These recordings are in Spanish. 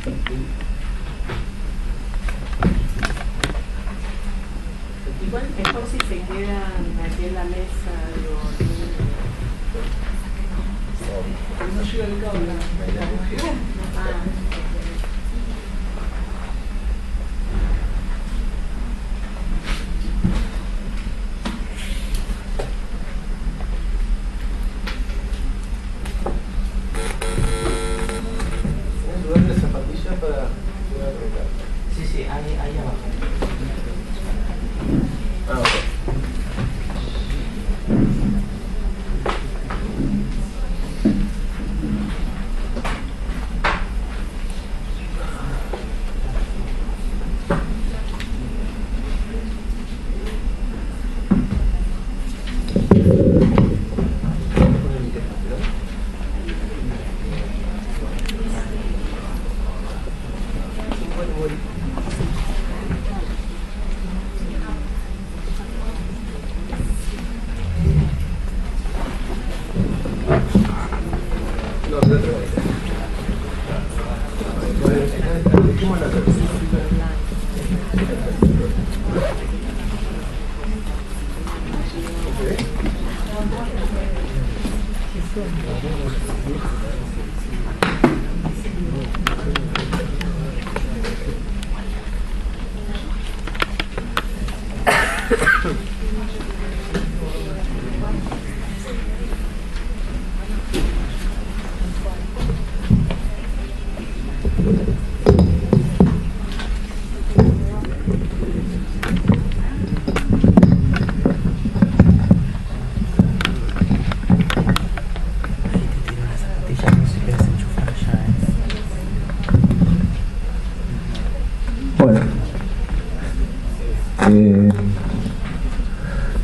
Igual mejor si se quedan aquí en la mesa, no llega el cable. ¿Dónde esa zapatilla para poder arreglar? Sí, sí, ahí abajo. Ah, ok.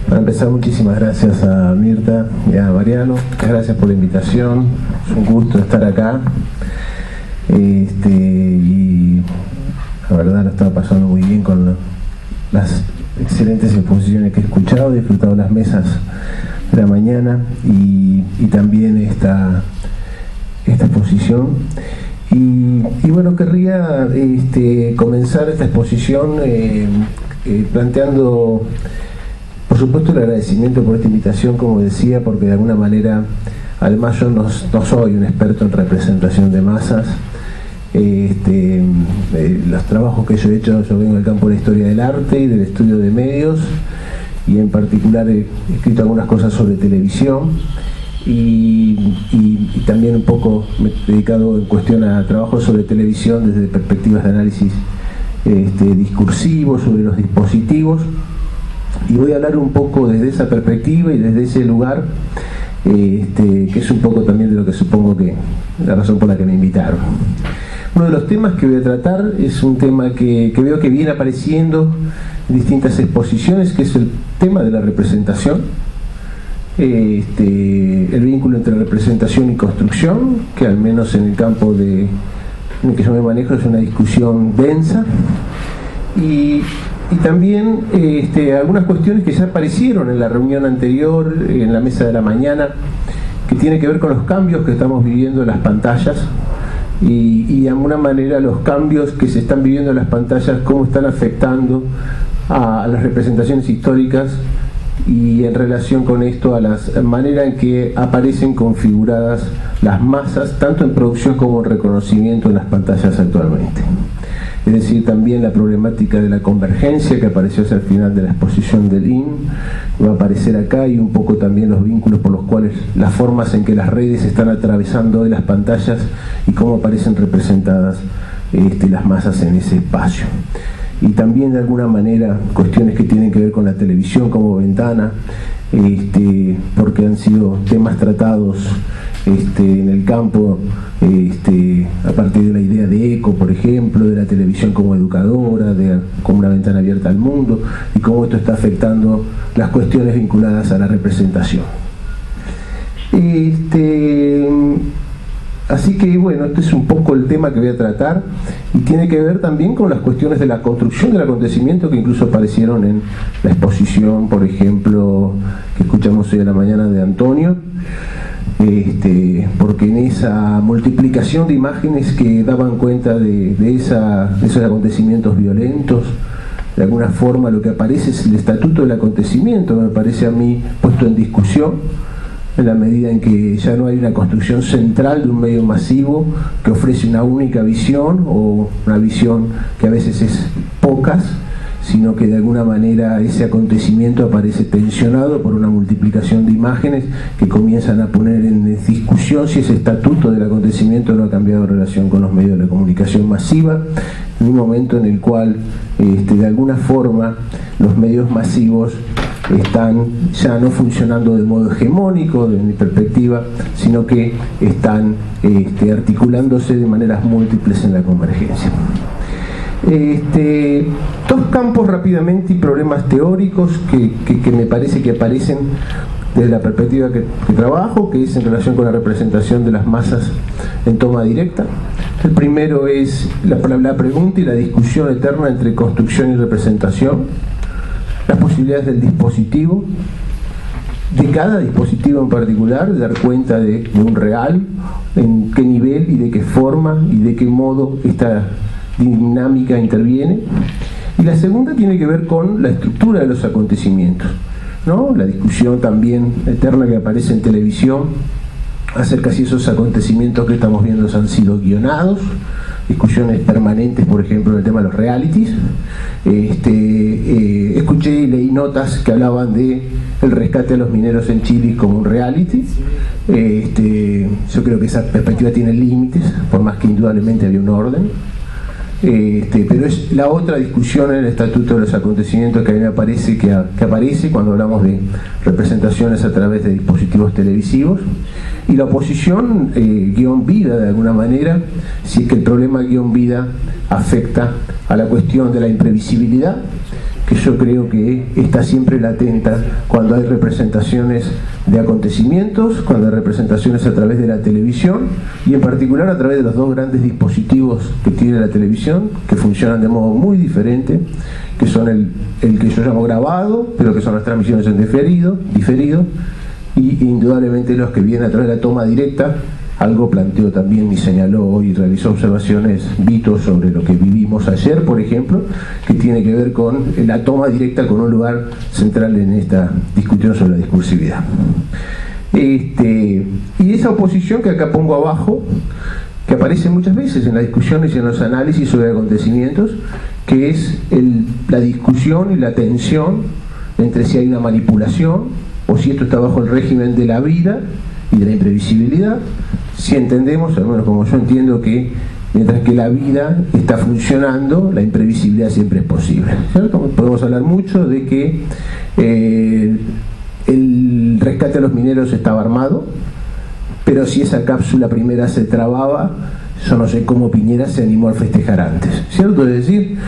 Para empezar, muchísimas gracias a Mirta y a Mariano, muchas gracias por la invitación, es un gusto estar acá, y la verdad lo estaba pasando muy bien con las excelentes exposiciones que he escuchado, he disfrutado las mesas de la mañana y también esta exposición. Y bueno, querría comenzar esta exposición planteando, por supuesto, el agradecimiento por esta invitación, como decía, porque de alguna manera, además yo no soy un experto en representación de masas. Los trabajos que yo he hecho, yo vengo del campo de la historia del arte y del estudio de medios, y en particular he escrito algunas cosas sobre televisión. Y también un poco me he dedicado en cuestión a trabajos sobre televisión desde perspectivas de análisis discursivo sobre los dispositivos, y voy a hablar un poco desde esa perspectiva y desde ese lugar, que es un poco también de lo que supongo que la razón por la que me invitaron. Uno de los temas que voy a tratar es un tema que veo que viene apareciendo en distintas exposiciones, que es el tema de la representación. El vínculo entre representación y construcción, que al menos en el campo en el que yo me manejo es una discusión densa, y también algunas cuestiones que ya aparecieron en la reunión anterior, en la mesa de la mañana, que tiene que ver con los cambios que estamos viviendo en las pantallas y de alguna manera los cambios que se están viviendo en las pantallas, cómo están afectando a las representaciones históricas, y en relación con esto a la manera en que aparecen configuradas las masas, tanto en producción como en reconocimiento en las pantallas actualmente. Es decir, también la problemática de la convergencia que apareció hacia el final de la exposición del IN va a aparecer acá, y un poco también los vínculos por los cuales, las formas en que las redes están atravesando hoy las pantallas y cómo aparecen representadas las masas en ese espacio. Y también de alguna manera cuestiones que tienen que ver con la televisión como ventana, porque han sido temas tratados en el campo a partir de la idea de eco, por ejemplo, de la televisión como educadora, como una ventana abierta al mundo, y cómo esto está afectando las cuestiones vinculadas a la representación. Así que bueno, este es un poco el tema que voy a tratar, y tiene que ver también con las cuestiones de la construcción del acontecimiento que incluso aparecieron en la exposición, por ejemplo, que escuchamos hoy a la mañana de Antonio, porque en esa multiplicación de imágenes que daban cuenta de esos acontecimientos violentos, de alguna forma lo que aparece es el estatuto del acontecimiento, me parece a mí puesto en discusión, en la medida en que ya no hay una construcción central de un medio masivo que ofrece una única visión, o una visión que a veces es pocas, sino que de alguna manera ese acontecimiento aparece tensionado por una multiplicación de imágenes que comienzan a poner en discusión si ese estatuto del acontecimiento no ha cambiado en relación con los medios de la comunicación masiva, en un momento en el cual de alguna forma los medios masivos están ya no funcionando de modo hegemónico, desde mi perspectiva, sino que están articulándose de maneras múltiples en la convergencia. Dos campos rápidamente y problemas teóricos que me parece que aparecen desde la perspectiva que trabajo, que es en relación con la representación de las masas en toma directa. El primero es la pregunta y la discusión eterna entre construcción y representación, las posibilidades del dispositivo, de cada dispositivo en particular, de dar cuenta de un real, en qué nivel y de qué forma y de qué modo esta dinámica interviene. Y la segunda tiene que ver con la estructura de los acontecimientos, ¿no? La discusión también eterna que aparece en televisión acerca si esos acontecimientos que estamos viendo han sido guionados, discusiones permanentes, por ejemplo, en el tema de los realities. Escuché y leí notas que hablaban de el rescate a los mineros en Chile como un reality. Yo creo que esa perspectiva tiene límites, por más que indudablemente había un orden. Pero es la otra discusión en el estatuto de los acontecimientos que a mí me parece que aparece cuando hablamos de representaciones a través de dispositivos televisivos, y la oposición guión vida, de alguna manera, si es que el problema guión vida afecta a la cuestión de la imprevisibilidad, que yo creo que está siempre latente cuando hay representaciones de acontecimientos, cuando hay representaciones a través de la televisión, y en particular a través de los dos grandes dispositivos que tiene la televisión, que funcionan de modo muy diferente, que son el que yo llamo grabado, pero que son las transmisiones en diferido, y indudablemente los que vienen a través de la toma directa. Algo planteó también y señaló y realizó observaciones Vito sobre lo que vivimos ayer, por ejemplo, que tiene que ver con la toma directa con un lugar central en esta discusión sobre la discursividad. Y esa oposición que acá pongo abajo, que aparece muchas veces en las discusiones y en los análisis sobre acontecimientos, que es la discusión y la tensión entre si hay una manipulación o si esto está bajo el régimen de la vida y de la imprevisibilidad. Si entendemos, al menos como yo entiendo, que mientras que la vida está funcionando, la imprevisibilidad siempre es posible, ¿cierto? Podemos hablar mucho de que el rescate a los mineros estaba armado, pero si esa cápsula primera se trababa, yo no sé cómo Piñera se animó a festejar antes, ¿cierto? Es decir,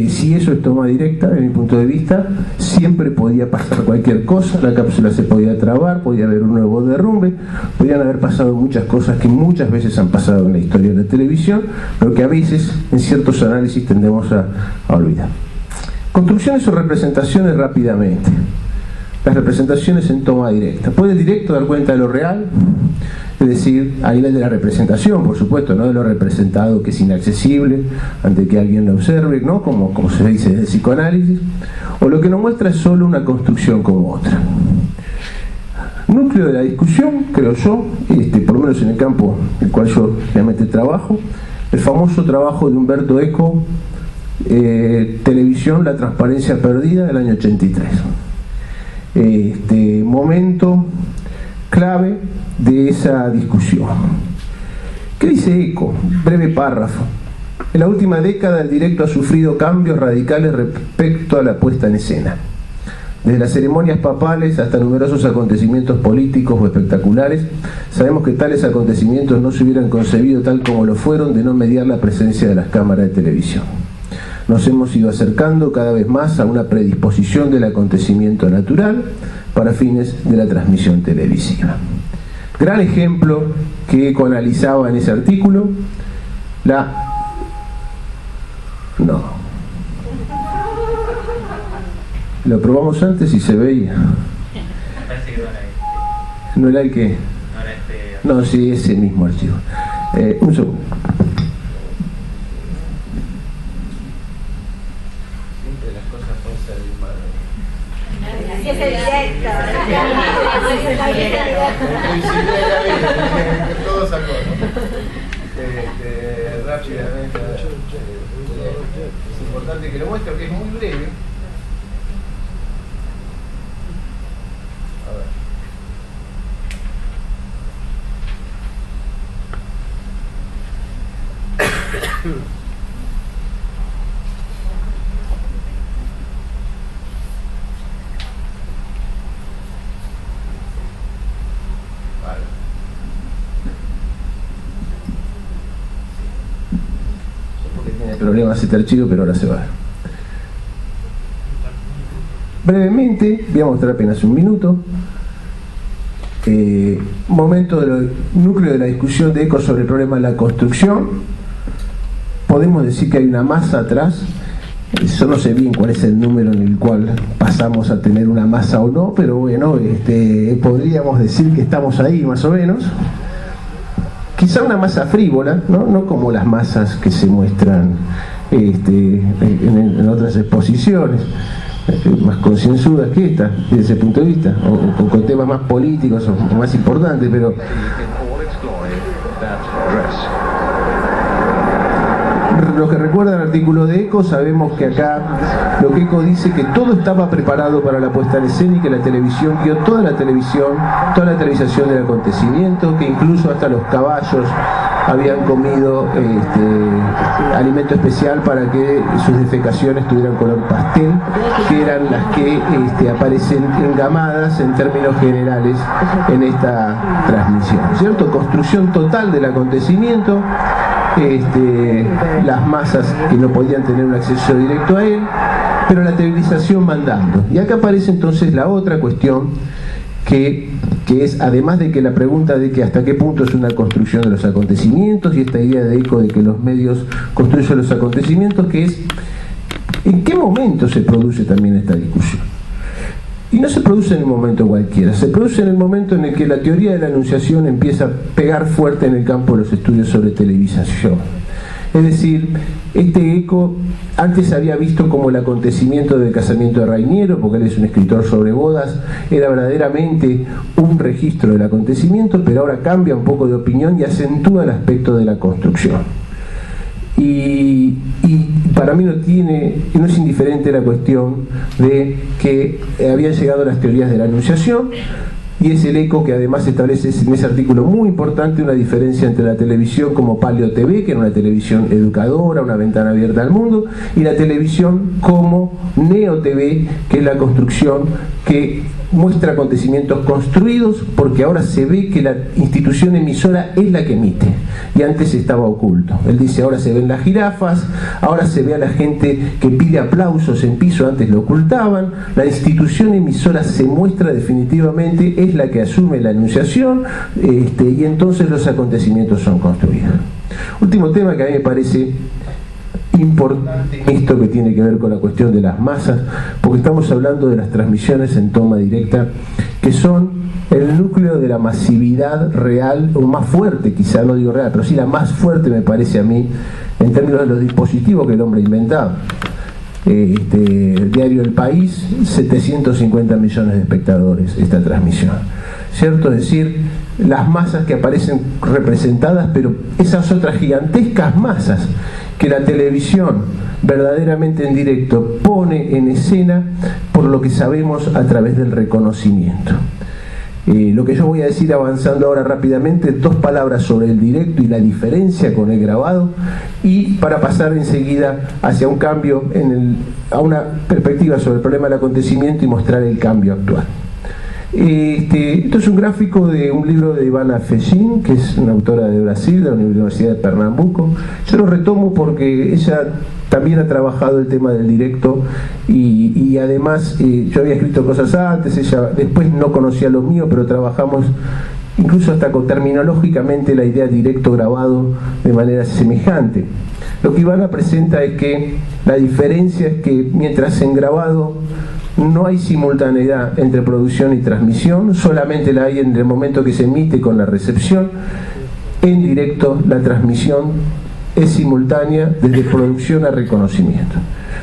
si eso es toma directa, desde mi punto de vista, siempre podía pasar cualquier cosa, la cápsula se podía trabar, podía haber un nuevo derrumbe, podían haber pasado muchas cosas que muchas veces han pasado en la historia de la televisión, pero que a veces en ciertos análisis tendemos a olvidar. Construcciones o representaciones rápidamente. Las representaciones en toma directa. ¿Puede el directo dar cuenta de lo real? Es decir, a nivel de la representación, por supuesto, no de lo representado, que es inaccesible ante que alguien lo observe, ¿no? Como se dice desde el psicoanálisis, o lo que nos muestra es solo una construcción como otra. Núcleo de la discusión, creo yo, por lo menos en el campo en el cual yo realmente trabajo, el famoso trabajo de Humberto Eco, Televisión, la transparencia perdida, del año 83. Momento clave de esa discusión. ¿Qué dice Eco? Breve párrafo. En la última década el directo ha sufrido cambios radicales respecto a la puesta en escena. Desde las ceremonias papales hasta numerosos acontecimientos políticos o espectaculares, sabemos que tales acontecimientos no se hubieran concebido tal como lo fueron de no mediar la presencia de las cámaras de televisión. Nos hemos ido acercando cada vez más a una predisposición del acontecimiento natural para fines de la transmisión televisiva. Gran ejemplo que Eco analizaba en ese artículo, Lo probamos antes y se veía. ¿No era el que? No, sí, ese mismo archivo. Un segundo. Siempre las cosas pueden salir mal. Así es el directo. Todo sacó, ¿no? Rápidamente. Es importante que lo muestro, que es muy breve. A ver. Vale. Porque tiene problemas este archivo, pero ahora se va. Brevemente, voy a mostrar apenas un minuto. Momento del núcleo de la discusión de ECO sobre el problema de la construcción. Podemos decir que hay una masa atrás. Yo no sé bien cuál es el número en el cual pasamos a tener una masa o no, pero bueno, podríamos decir que estamos ahí más o menos. Quizá una masa frívola, no como las masas que se muestran en otras exposiciones, más concienzudas que esta, desde ese punto de vista, o con temas más políticos o más importantes, pero los que recuerdan el artículo de ECO, sabemos que acá lo que ECO dice que todo estaba preparado para la puesta en escena y que la televisión guió toda la televisación del acontecimiento, que incluso hasta los caballos habían comido alimento especial para que sus defecaciones tuvieran color pastel, que eran las que aparecen engamadas en términos generales en esta transmisión, ¿cierto? Construcción total del acontecimiento, las masas que no podían tener un acceso directo a él, pero la televisación mandando. Y acá aparece entonces la otra cuestión que es, además de que la pregunta de que hasta qué punto es una construcción de los acontecimientos, y esta idea de ECO de que los medios construyen los acontecimientos, que es en qué momento se produce también esta discusión. Y no se produce en un momento cualquiera, se produce en el momento en el que la teoría de la anunciación empieza a pegar fuerte en el campo de los estudios sobre televisación. Es decir, este ECO antes se había visto como el acontecimiento del casamiento de Rainiero, porque él es un escritor sobre bodas, era verdaderamente un registro del acontecimiento, pero ahora cambia un poco de opinión y acentúa el aspecto de la construcción. Y para mí no es indiferente la cuestión de que habían llegado las teorías de la anunciación, y es el ECO que además establece en ese artículo muy importante una diferencia entre la televisión como Paleo TV, que era una televisión educadora, una ventana abierta al mundo, y la televisión como Neo TV, que es la construcción que muestra acontecimientos construidos, porque ahora se ve que la institución emisora es la que emite, y antes estaba oculto. Él dice, ahora se ven las jirafas, ahora se ve a la gente que pide aplausos en piso, antes lo ocultaban. La institución emisora se muestra definitivamente, es la que asume la anunciación, y entonces los acontecimientos son construidos. Último tema que a mí me parece importante, esto que tiene que ver con la cuestión de las masas, porque estamos hablando de las transmisiones en toma directa, que son el núcleo de la masividad real, o más fuerte, quizá no digo real, pero sí la más fuerte me parece a mí, en términos de los dispositivos que el hombre ha inventado. El diario El País, 750 millones de espectadores esta transmisión, ¿cierto? Es decir, las masas que aparecen representadas, pero esas otras gigantescas masas que la televisión verdaderamente en directo pone en escena por lo que sabemos a través del reconocimiento. Lo que yo voy a decir avanzando ahora rápidamente, 2 palabras sobre el directo y la diferencia con el grabado, y para pasar enseguida hacia un cambio a una perspectiva sobre el problema del acontecimiento y mostrar el cambio actual. Esto es un gráfico de un libro de Ivana Fejin, que es una autora de Brasil, de la Universidad de Pernambuco. Yo lo retomo porque ella también ha trabajado el tema del directo, y además yo había escrito cosas antes, ella después no conocía lo mío, pero trabajamos incluso hasta terminológicamente la idea directo grabado de manera semejante. Lo que Ivana presenta es que la diferencia es que mientras en grabado no hay simultaneidad entre producción y transmisión, solamente la hay en el momento que se emite con la recepción. En directo la transmisión es simultánea desde producción a reconocimiento.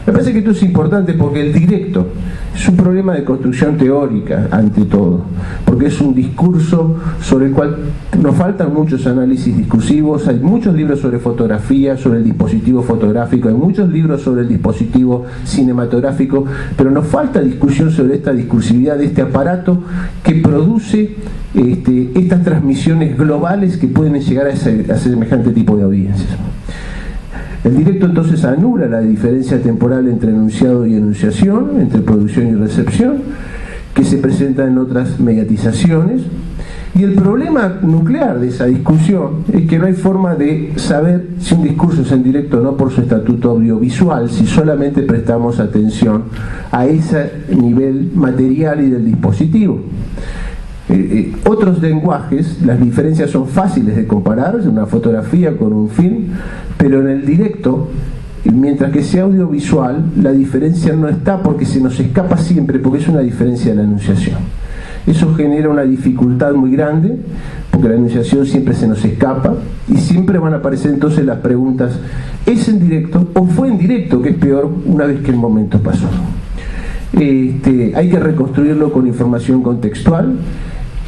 Me parece que esto es importante porque el directo es un problema de construcción teórica ante todo, porque es un discurso sobre el cual nos faltan muchos análisis discursivos. Hay muchos libros sobre fotografía, sobre el dispositivo fotográfico, hay muchos libros sobre el dispositivo cinematográfico, pero nos falta discusión sobre esta discursividad de este aparato que produce estas transmisiones globales que pueden llegar a semejante tipo de audiencias. El directo entonces anula la diferencia temporal entre enunciado y enunciación, entre producción y recepción, que se presenta en otras mediatizaciones. Y el problema nuclear de esa discusión es que no hay forma de saber si un discurso es en directo o no por su estatuto audiovisual, si solamente prestamos atención a ese nivel material y del dispositivo. Otros lenguajes, las diferencias son fáciles de comparar, una fotografía con un film, pero en el directo, mientras que sea audiovisual, la diferencia no está porque se nos escapa siempre, porque es una diferencia de la enunciación. Eso genera una dificultad muy grande, porque la enunciación siempre se nos escapa, y siempre van a aparecer entonces las preguntas, ¿es en directo o fue en directo? Que es peor una vez que el momento pasó. Hay que reconstruirlo con información contextual.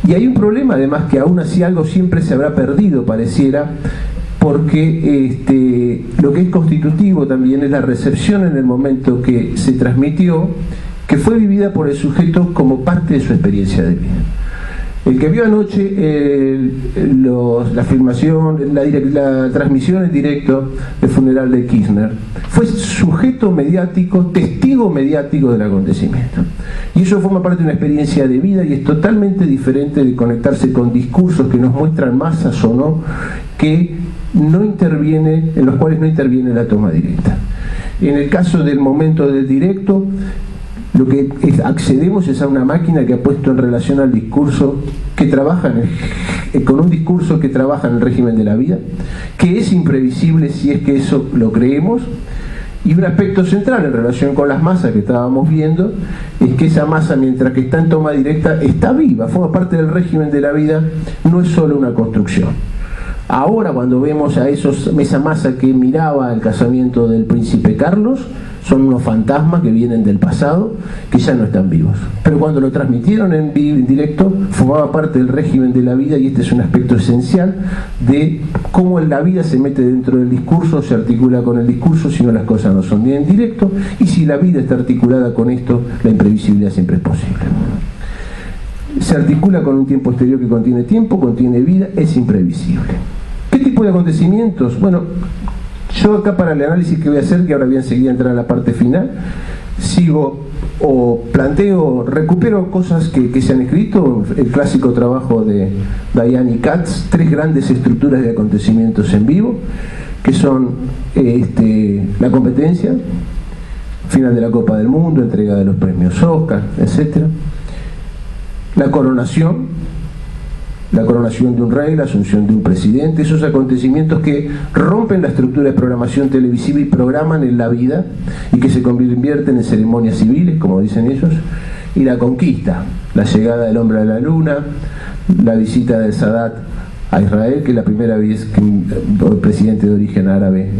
Y hay un problema además que aún así algo siempre se habrá perdido, pareciera, porque lo que es constitutivo también es la recepción en el momento que se transmitió, que fue vivida por el sujeto como parte de su experiencia de vida. El que vio anoche la filmación, la transmisión en directo del funeral de Kirchner, fue sujeto mediático, testigo mediático del acontecimiento. Y eso forma parte de una experiencia de vida y es totalmente diferente de conectarse con discursos que nos muestran masas o no, en los cuales no interviene la toma directa. En el caso del momento del directo, lo que accedemos es a una máquina que ha puesto en relación al discurso que trabaja con un discurso que trabaja en el régimen de la vida, que es imprevisible si es que eso lo creemos. Y un aspecto central en relación con las masas que estábamos viendo es que esa masa, mientras que está en toma directa, está viva, forma parte del régimen de la vida, no es solo una construcción. Ahora cuando vemos a esa masa que miraba el casamiento del príncipe Carlos, son unos fantasmas que vienen del pasado, que ya no están vivos. Pero cuando lo transmitieron en directo, formaba parte del régimen de la vida, y este es un aspecto esencial de cómo la vida se mete dentro del discurso, se articula con el discurso, si no las cosas no son bien en directo, y si la vida está articulada con esto, la imprevisibilidad siempre es posible. Se articula con un tiempo exterior que contiene tiempo, contiene vida, es imprevisible. ¿Qué tipo de acontecimientos? Bueno, yo acá para el análisis que voy a hacer, que ahora voy a enseguida entrar a la parte final, recupero cosas que se han escrito, el clásico trabajo de Diane y Katz, 3 grandes estructuras de acontecimientos en vivo, que son la competencia, final de la Copa del Mundo, entrega de los premios Oscar, etc. La coronación de un rey, la asunción de un presidente, esos acontecimientos que rompen la estructura de programación televisiva y programan en la vida y que se convierten en ceremonias civiles, como dicen ellos. Y la conquista, la llegada del hombre a la luna, la visita de Sadat a Israel, que es la primera vez que un presidente de origen árabe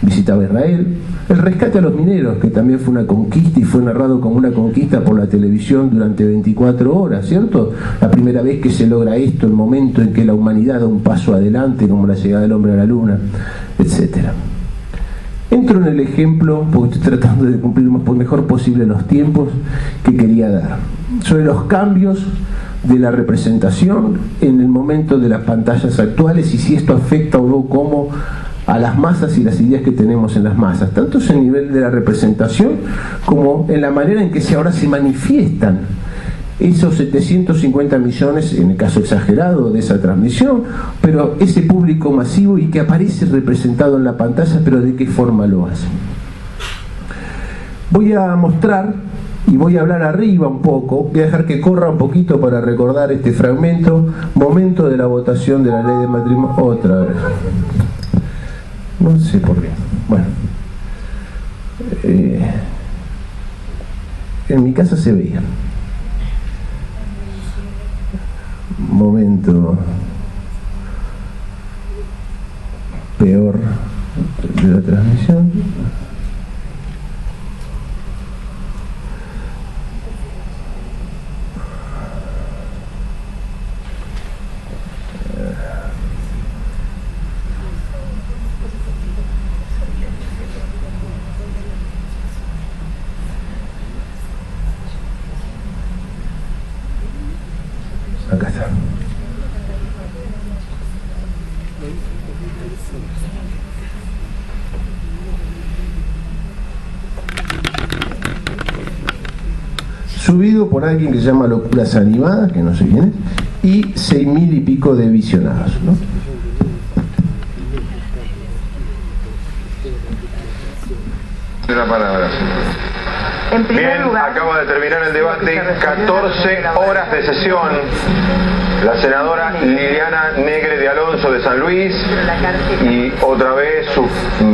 visitaba Israel. El rescate a los mineros, que también fue una conquista y fue narrado como una conquista por la televisión durante 24 horas, ¿cierto? La primera vez que se logra esto, el momento en que la humanidad da un paso adelante, como la llegada del hombre a la luna, etc. Entro en el ejemplo, porque estoy tratando de cumplir lo mejor posible los tiempos que quería dar, sobre los cambios de la representación en el momento de las pantallas actuales y si esto afecta o no cómo a las masas y las ideas que tenemos en las masas, tanto en el nivel de la representación como en la manera en que ahora se manifiestan esos 750 millones, en el caso exagerado de esa transmisión, pero ese público masivo y que aparece representado en la pantalla, pero de qué forma lo hace. Voy a mostrar y voy a hablar arriba un poco, voy a dejar que corra un poquito para recordar este fragmento, momento de la votación de la ley de matrimonio, otra vez. No sé por qué. Bueno. en mi casa se veía. Momento peor de la transmisión. Acá está. Subido por alguien que se llama Locuras Animadas, que no sé quién es, y 6.000 y pico de visionados, ¿no? La palabra. En primer Bien, lugar, acaba de terminar el debate, 14 horas de sesión. La senadora Liliana Negre de Alonso de San Luis y otra vez sus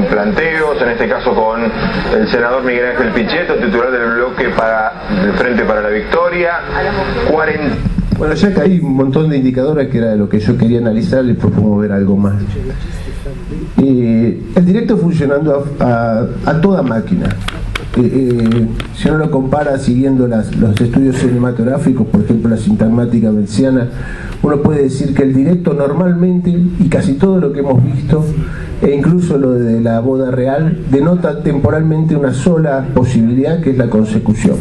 planteos, en este caso con el senador Miguel Ángel Pichetto, titular del bloque del Frente para la Victoria. 40. Bueno, ya que hay un montón de indicadores que era de lo que yo quería analizar, les propongo ver algo más. El directo funcionando a toda máquina. Si uno lo compara siguiendo los estudios cinematográficos, por ejemplo la sintagmática berciana, uno puede decir que el directo normalmente, y casi todo lo que hemos visto, e incluso lo de la boda real, denota temporalmente una sola posibilidad, que es la consecución.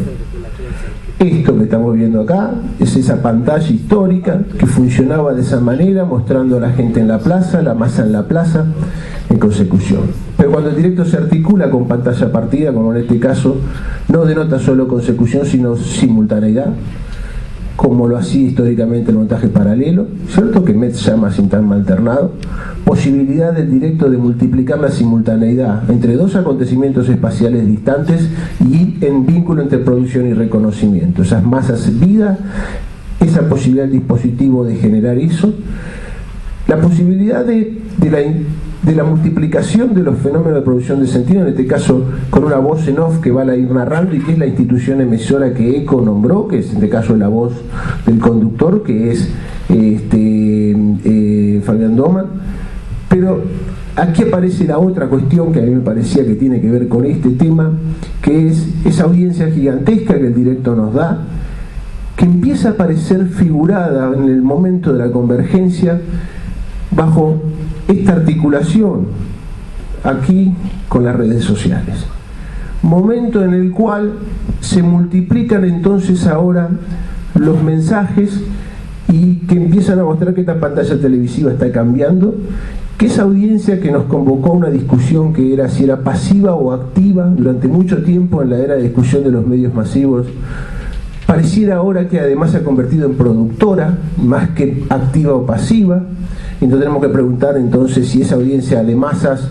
Esto que estamos viendo acá es esa pantalla histórica que funcionaba de esa manera, mostrando a la gente en la plaza, la masa en la plaza, en consecución. Pero cuando el directo se articula con pantalla partida, como en este caso, no denota solo consecución, sino simultaneidad, como lo hacía históricamente el montaje paralelo, ¿cierto? Que Metz llama sintagma alternado. Posibilidad del directo de multiplicar la simultaneidad entre dos acontecimientos espaciales distantes y en vínculo entre producción y reconocimiento. Esas masas vida, esa posibilidad del dispositivo de generar eso, la posibilidad de la multiplicación de los fenómenos de producción de sentido, en este caso con una voz en off que va a ir narrando y que es la institución emisora que ECO nombró, que es en este caso la voz del conductor, que es Fabián Doman. Pero aquí aparece la otra cuestión que a mí me parecía que tiene que ver con este tema, que es esa audiencia gigantesca que el directo nos da, que empieza a aparecer figurada en el momento de la convergencia bajo esta articulación aquí con las redes sociales. Momento en el cual se multiplican entonces ahora los mensajes y que empiezan a mostrar que esta pantalla televisiva está cambiando, que esa audiencia que nos convocó a una discusión que era si era pasiva o activa durante mucho tiempo en la era de discusión de los medios masivos, pareciera ahora que además se ha convertido en productora más que activa o pasiva. Entonces tenemos que preguntar entonces si esa audiencia de masas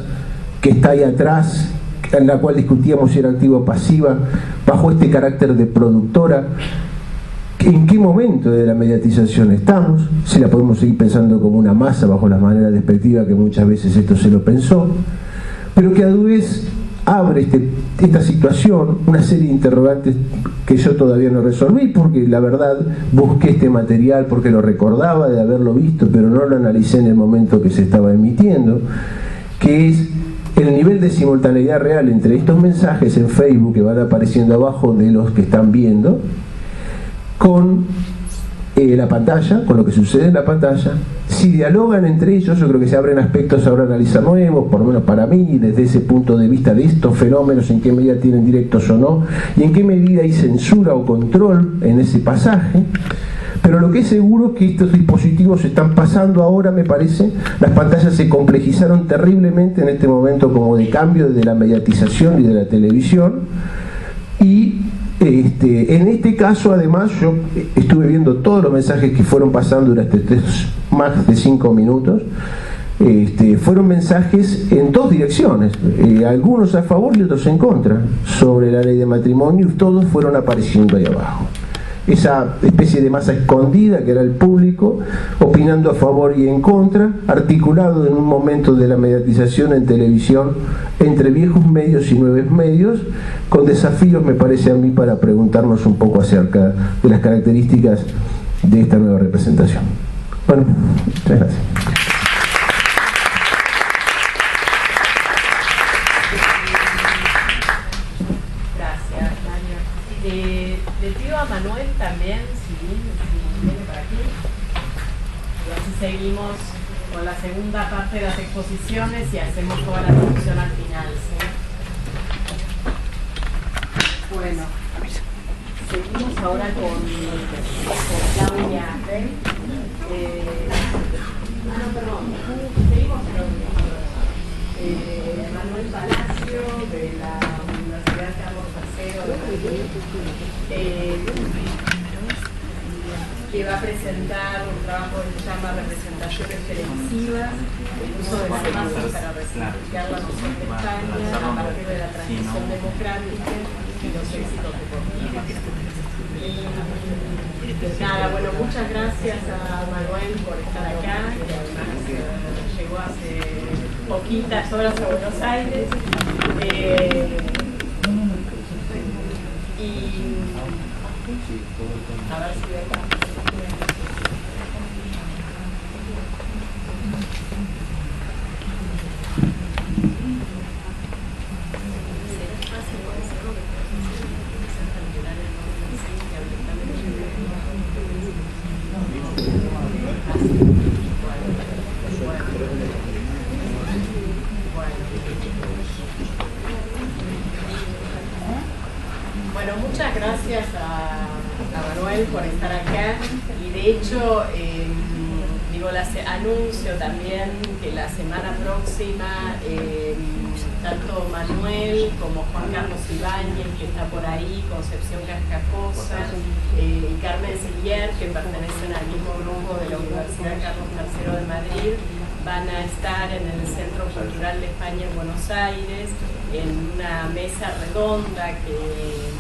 que está ahí atrás, en la cual discutíamos si era activa o pasiva, bajo este carácter de productora, ¿en qué momento de la mediatización estamos? Si la podemos seguir pensando como una masa bajo la manera despectiva que muchas veces esto se lo pensó, pero que a su vez abre esta situación una serie de interrogantes que yo todavía no resolví, porque la verdad busqué este material porque lo recordaba de haberlo visto, pero no lo analicé en el momento que se estaba emitiendo, que es el nivel de simultaneidad real entre estos mensajes en Facebook que van apareciendo abajo de los que están viendo, con la pantalla, con lo que sucede en la pantalla. Si dialogan entre ellos, yo creo que se abren aspectos ahora a analizar nuevos, por lo menos para mí, desde ese punto de vista de estos fenómenos, en qué medida tienen directos o no, y en qué medida hay censura o control en ese pasaje. Pero lo que es seguro es que estos dispositivos están pasando ahora, me parece, las pantallas se complejizaron terriblemente en este momento como de cambio de la mediatización y de la televisión, y en este caso además yo estuve viendo todos los mensajes que fueron pasando durante más de 5 minutos. Fueron mensajes en dos direcciones, algunos a favor y otros en contra, sobre la ley de matrimonio, y todos fueron apareciendo ahí abajo. esa especie de masa escondida que era el público, opinando a favor y en contra, articulado en un momento de la mediatización en televisión entre viejos medios y nuevos medios, con desafíos, me parece a mí, para preguntarnos un poco acerca de las características de esta nueva representación. Bueno, muchas gracias. Le pido a Manuel también, si viene para aquí, y así seguimos con la segunda parte de las exposiciones y hacemos toda la discusión al final, ¿sí? Bueno, seguimos ahora con Claudia. Seguimos Manuel Palacio de la Universidad Carlos III de Madrid, que va a presentar un trabajo que se llama Representaciones Televisivas, el uso de semáforos para resignificar la noción de España a partir de la transición democrática y los éxitos deportivos. Nada, bueno, muchas gracias a Manuel por estar acá, que además llegó hace poquitas horas a Buenos Aires. Y a ver si ve. Bueno, muchas gracias a Manuel por estar acá y de hecho anuncio también que la semana próxima tanto Manuel como Juan Carlos Ibáñez, que está por ahí, Concepción Cascajosa y Carmen Siller, que pertenecen al mismo grupo de la Universidad Carlos III de Madrid, van a estar en el Centro Cultural de España en Buenos Aires en una mesa redonda que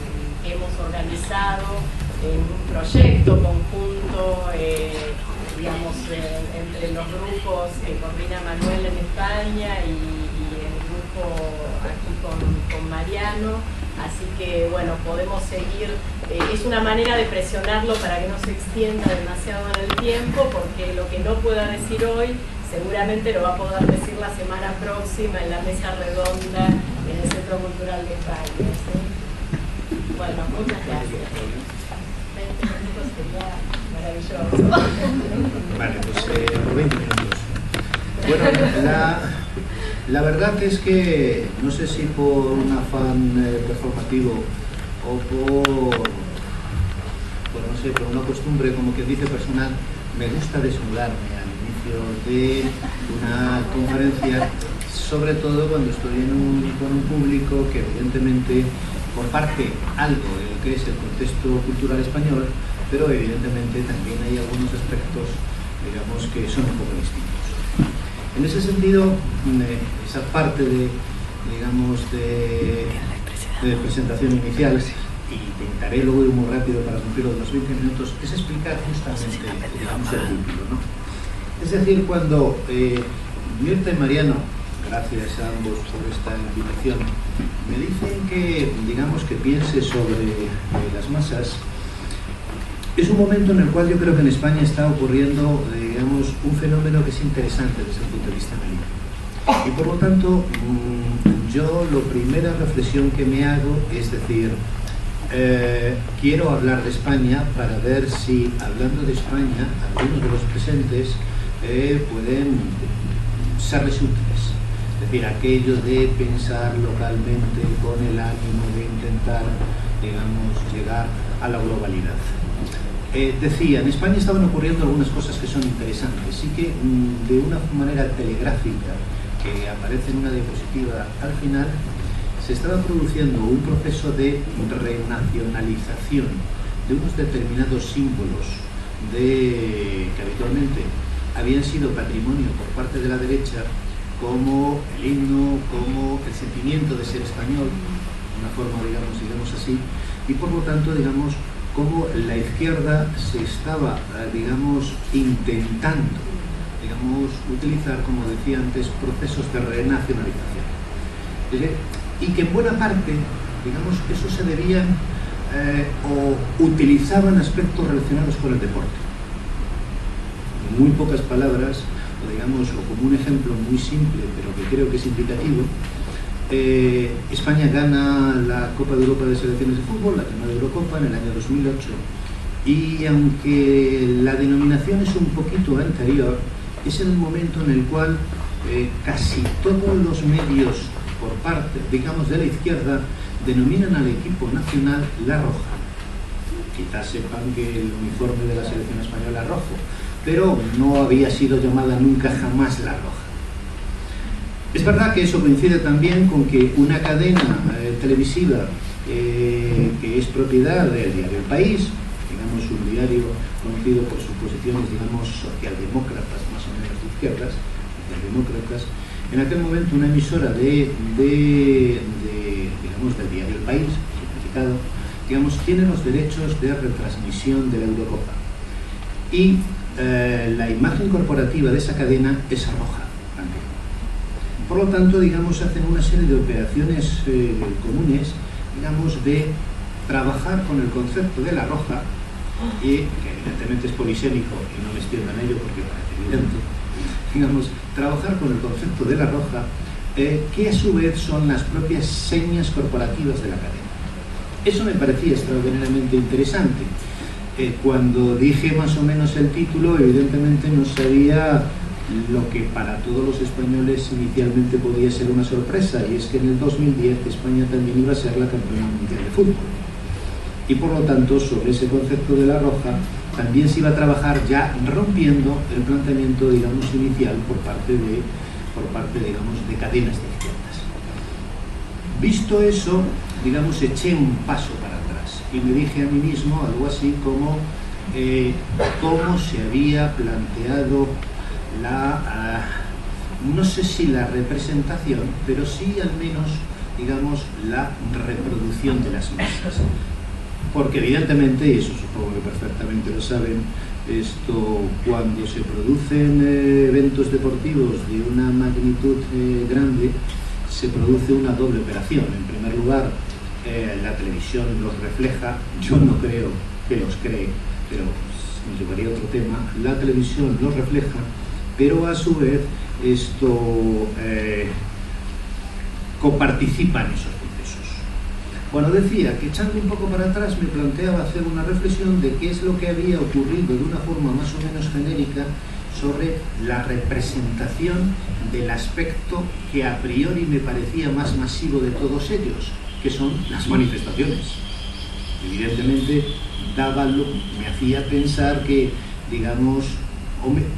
hemos organizado en un proyecto conjunto digamos, entre los grupos que coordina Manuel en España y el grupo aquí con Mariano, así que bueno, podemos seguir, es una manera de presionarlo para que no se extienda demasiado en el tiempo, porque lo que no pueda decir hoy seguramente lo va a poder decir la semana próxima en la mesa redonda en el Centro Cultural de España, ¿sí? Bueno, muchas gracias. 20 minutos sería maravilloso. Vale, pues 20 minutos. Bueno, la verdad es que no sé si por un afán performativo o por no sé, por una costumbre, como que dice, personal, me gusta desnudarme al inicio de una conferencia, sobre todo cuando estoy con un público que evidentemente comparte algo de lo que es el contexto cultural español, pero evidentemente también hay algunos aspectos, digamos, que son un poco distintos. En ese sentido, esa parte de, digamos, de presentación inicial, y intentaré luego ir muy rápido para cumplir los 20 minutos, es explicar justamente, digamos, el título, ¿no? Es decir, cuando Mirta y Mariano, gracias a ambos por esta invitación, me dicen que, digamos, que piense sobre las masas, es un momento en el cual yo creo que en España está ocurriendo, digamos, un fenómeno que es interesante desde el punto de vista analítico. Y por lo tanto, yo la primera reflexión que me hago es decir, quiero hablar de España para ver si, hablando de España, algunos de los presentes pueden serles útiles. Es decir, aquello de pensar localmente con el ánimo de intentar, digamos, llegar a la globalidad. Decía, en España estaban ocurriendo algunas cosas que son interesantes, sí que de una manera telegráfica, que aparece en una diapositiva al final, se estaba produciendo un proceso de renacionalización de unos determinados símbolos que habitualmente habían sido patrimonio por parte de la derecha, como el himno, como el sentimiento de ser español, una forma, digamos así, y por lo tanto, digamos, cómo la izquierda se estaba, digamos, intentando, digamos, utilizar, como decía antes, procesos de renacionalización. Y que en buena parte, digamos, eso se debían o utilizaban aspectos relacionados con el deporte. En muy pocas palabras, o digamos, o como un ejemplo muy simple, pero que creo que es indicativo, España gana la Copa de Europa de Selecciones de Fútbol, la primera Eurocopa, en el año 2008, y aunque la denominación es un poquito anterior, es el momento en el cual casi todos los medios por parte, digamos, de la izquierda, denominan al equipo nacional La Roja. Quizás sepan que el uniforme de la selección española es rojo, pero no había sido llamada nunca jamás La Roja. Es verdad que eso coincide también con que una cadena televisiva que es propiedad del diario El País, digamos un diario conocido por sus posiciones, digamos, socialdemócratas, más o menos de izquierdas, socialdemócratas, en aquel momento una emisora digamos, del diario El País, simplificado, digamos, tiene los derechos de retransmisión de la Eurocopa. Y la imagen corporativa de esa cadena es roja también. Por lo tanto, digamos, hacen una serie de operaciones comunes, digamos, de trabajar con el concepto de La Roja, y que evidentemente es polisémico y no me extiendo en ello porque parece evidente, digamos, trabajar con el concepto de La Roja, que a su vez son las propias señas corporativas de la cadena. Eso me parecía extraordinariamente interesante. Cuando dije más o menos el título, evidentemente no sabía lo que para todos los españoles inicialmente podía ser una sorpresa, y es que en el 2010 España también iba a ser la campeona mundial de fútbol. Y por lo tanto, sobre ese concepto de La Roja, también se iba a trabajar ya rompiendo el planteamiento, digamos, inicial por parte, digamos, de cadenas de izquierdas. Visto eso, digamos, eché un paso para atrás y me dije a mí mismo algo así como cómo se había planteado no sé si la representación, pero sí al menos, digamos, la reproducción de las mismas. Porque evidentemente, y eso supongo que perfectamente lo saben, cuando se producen eventos deportivos de una magnitud grande, se produce una doble operación. En primer lugar, la televisión los refleja, yo no creo que los cree, pero nos llevaría a otro tema. La televisión los refleja, pero a su vez coparticipa en esos procesos. Bueno, decía que echando un poco para atrás me planteaba hacer una reflexión de qué es lo que había ocurrido de una forma más o menos genérica sobre la representación del aspecto que a priori me parecía más masivo de todos ellos, que son las manifestaciones. Evidentemente me hacía pensar que, digamos,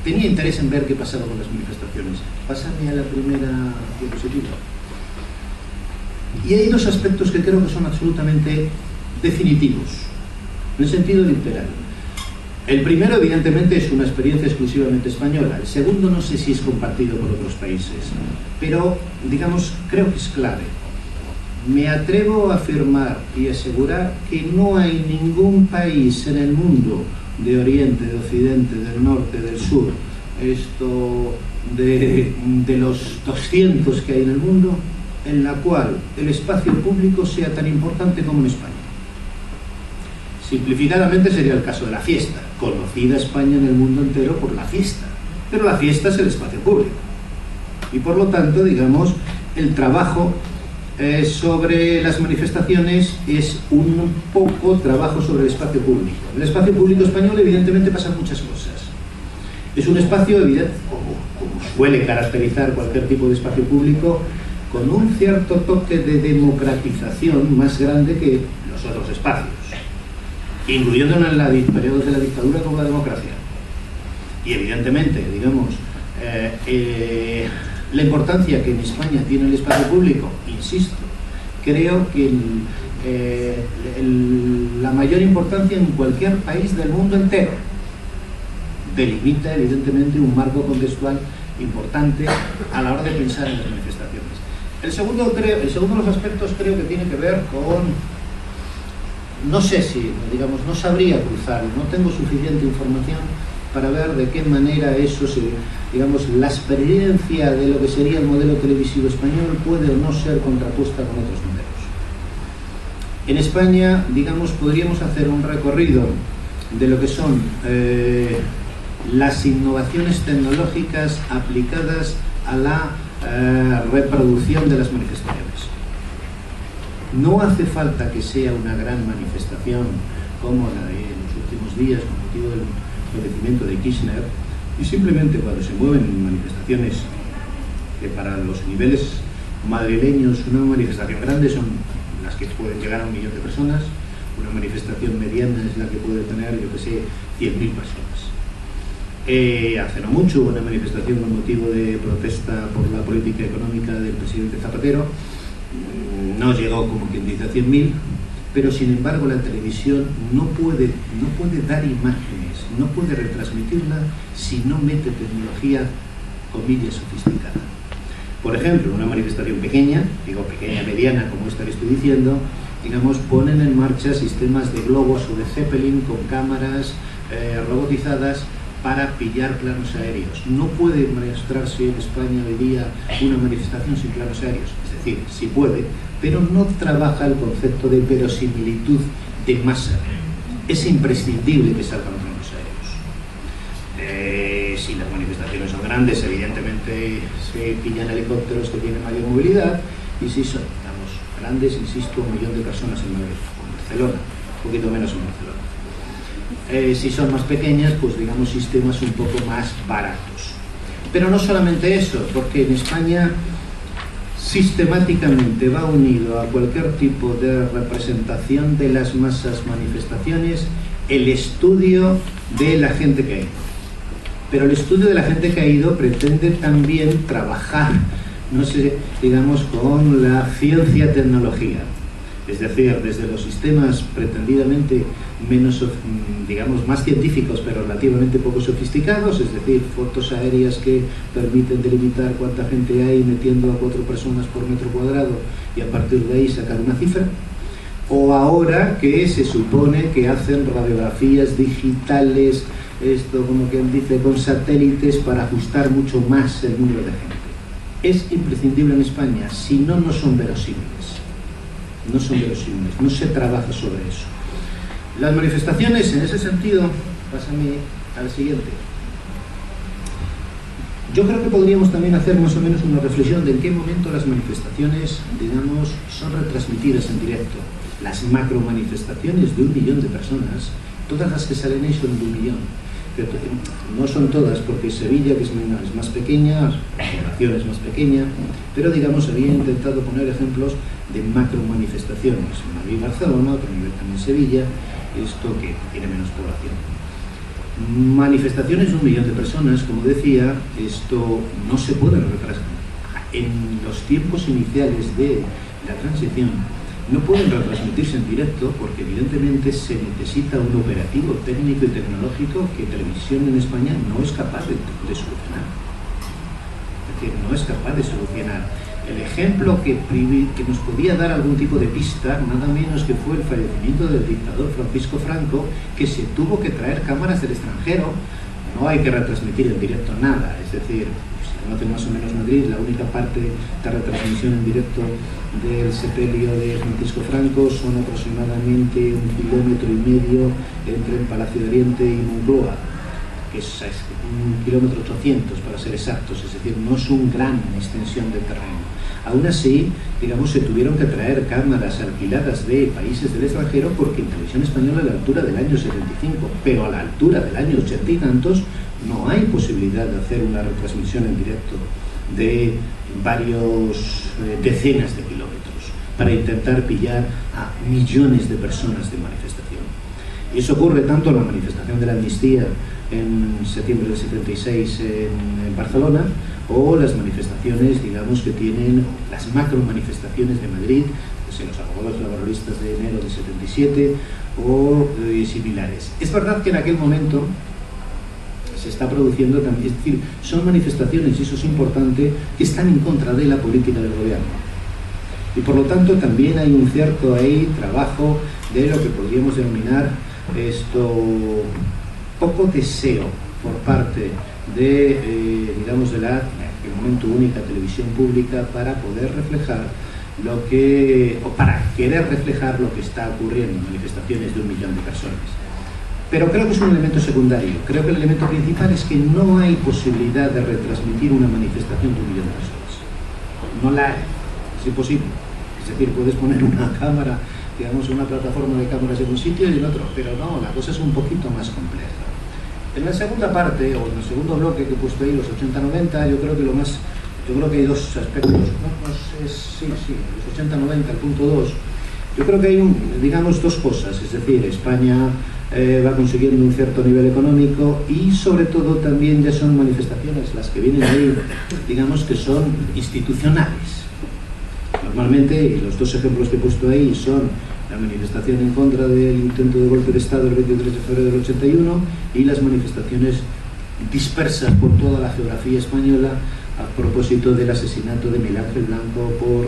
tenía interés en ver qué pasaba con las manifestaciones. Pásame a la primera diapositiva. Y hay dos aspectos que creo que son absolutamente definitivos, en el sentido literal. El primero, evidentemente, es una experiencia exclusivamente española. El segundo, no sé si es compartido por otros países, pero, digamos, creo que es clave. Me atrevo a afirmar y asegurar que no hay ningún país en el mundo, de Oriente, de Occidente, del Norte, del Sur, de los 200 que hay en el mundo, en la cual el espacio público sea tan importante como en España. Simplificadamente sería el caso de la fiesta, conocida España en el mundo entero por la fiesta, pero la fiesta es el espacio público. Y por lo tanto, digamos, el trabajo sobre las manifestaciones es un poco trabajo sobre el espacio público. En el espacio público español evidentemente pasan muchas cosas. Es un espacio, evidente, como suele caracterizar cualquier tipo de espacio público, con un cierto toque de democratización más grande que los otros espacios, incluyendo en los periodos de la dictadura como la democracia. Y evidentemente, digamos, la importancia que en España tiene el espacio público, insisto, creo que la mayor importancia en cualquier país del mundo entero, delimita evidentemente un marco contextual importante a la hora de pensar en las manifestaciones. El segundo de los aspectos creo que tiene que ver con no sé si, digamos, no sabría cruzarlo, no tengo suficiente información para ver de qué manera eso digamos, la experiencia de lo que sería el modelo televisivo español puede o no ser contrapuesta con otros modelos. En España, digamos, podríamos hacer un recorrido de lo que son las innovaciones tecnológicas aplicadas a la reproducción de las manifestaciones. No hace falta que sea una gran manifestación como la de los últimos días con motivo del fallecimiento de Kirchner, y simplemente cuando se mueven manifestaciones que para los niveles madrileños una manifestación grande son las que pueden llegar a 1 millón de personas, una manifestación mediana es la que puede tener, yo que sé, 100.000 personas. Hace no mucho hubo una manifestación con motivo de protesta por la política económica del presidente Zapatero, no llegó, como quien dice, a 100.000, pero sin embargo la televisión no puede dar imágenes, no puede retransmitirla si no mete tecnología, comillas, sofisticada. Por ejemplo, una manifestación pequeña, digo pequeña, mediana, como esta que estoy diciendo, digamos, ponen en marcha sistemas de globos o de Zeppelin con cámaras robotizadas para pillar planos aéreos. No puede mostrarse en España hoy día una manifestación sin planos aéreos, es decir, sí puede, pero no trabaja el concepto de verosimilitud de masa. Es imprescindible que salgan planos aéreos. Si las manifestaciones son grandes, evidentemente se pillan helicópteros que tienen mayor movilidad, y si son, digamos, grandes, insisto, 1 millón de personas en Madrid, o en Barcelona, un poquito menos en Barcelona. Si son más pequeñas, pues digamos sistemas un poco más baratos. Pero no solamente eso, porque en España sistemáticamente va unido a cualquier tipo de representación de las masas, manifestaciones, el estudio de la gente que ha ido. Pero el estudio de la gente que ha ido pretende también trabajar, no sé, digamos, con la ciencia-tecnología. Es decir, desde los sistemas pretendidamente menos, digamos, más científicos, pero relativamente poco sofisticados, es decir, fotos aéreas que permiten delimitar cuánta gente hay metiendo a 4 personas por metro cuadrado y a partir de ahí sacar una cifra, o ahora que se supone que hacen radiografías digitales, esto como quien dice, con satélites para ajustar mucho más el número de gente. Es imprescindible en España, si no, no son verosímiles. No son verosímiles, no se trabaja sobre eso. Las manifestaciones, en ese sentido, pásame al siguiente. Yo creo que podríamos también hacer más o menos una reflexión de en qué momento las manifestaciones, digamos, son retransmitidas en directo. Las macro manifestaciones de 1 millón de personas, todas las que salen ahí son de 1 millón. Pero no son todas, porque Sevilla, que es más pequeña, la población es más pequeña, pero digamos, había intentado poner ejemplos de macro manifestaciones. Madrid, Barcelona, otro nivel también Sevilla, esto que tiene menos población. Manifestaciones de 1 millón de personas, como decía, esto no se puede retrasar. En los tiempos iniciales de la transición no pueden retransmitirse en directo porque evidentemente se necesita un operativo técnico y tecnológico que Televisión en España no es capaz de solucionar. Es decir, no es capaz de solucionar. El ejemplo que nos podía dar algún tipo de pista, nada menos que fue el fallecimiento del dictador Francisco Franco, que se tuvo que traer cámaras del extranjero. No hay que retransmitir en directo nada, es decir, si conocen más o menos Madrid, la única parte de retransmisión en directo del sepelio de Francisco Franco son aproximadamente 1,5 kilómetros entre el Palacio de Oriente y Moncloa, que es 1,8 kilómetros para ser exactos, es decir, no es una gran extensión del terreno. Aún así, digamos, se tuvieron que traer cámaras alquiladas de países del extranjero porque en Televisión Española a la altura del año 75, pero a la altura del año 80 y tantos, no hay posibilidad de hacer una retransmisión en directo de varios decenas de kilómetros para intentar pillar a millones de personas de manifestación. Y eso ocurre tanto en la manifestación de la amnistía en septiembre del 76 en Barcelona, o las manifestaciones, digamos, que tienen las macro manifestaciones de Madrid, pues en los abogados laboralistas de enero del 77 o similares. Es verdad que en aquel momento se está produciendo también, es decir, son manifestaciones, y eso es importante, que están en contra de la política del gobierno. Y por lo tanto también hay un cierto ahí trabajo de lo que podríamos denominar poco deseo por parte de, digamos, de la, en el momento, única televisión pública para poder reflejar lo que, o para querer reflejar lo que está ocurriendo en manifestaciones de 1 millón de personas. Pero creo que es un elemento secundario. Creo que el elemento principal es que no hay posibilidad de retransmitir una manifestación de 1 millón de personas. No la hay, es imposible. Es decir, puedes poner una cámara, digamos, una plataforma de cámaras en un sitio y en otro, pero no, la cosa es un poquito más compleja. En la segunda parte, o en el segundo bloque que he puesto ahí, los 80-90, yo creo que hay dos aspectos, los 80-90, el punto 2, yo creo que hay, digamos, dos cosas, es decir, España va consiguiendo un cierto nivel económico y sobre todo también ya son manifestaciones las que vienen ahí, digamos que son institucionales. Normalmente, y los dos ejemplos que he puesto ahí son la manifestación en contra del intento de golpe de Estado el 23 de febrero del 81 y las manifestaciones dispersas por toda la geografía española a propósito del asesinato de Miguel Ángel Blanco por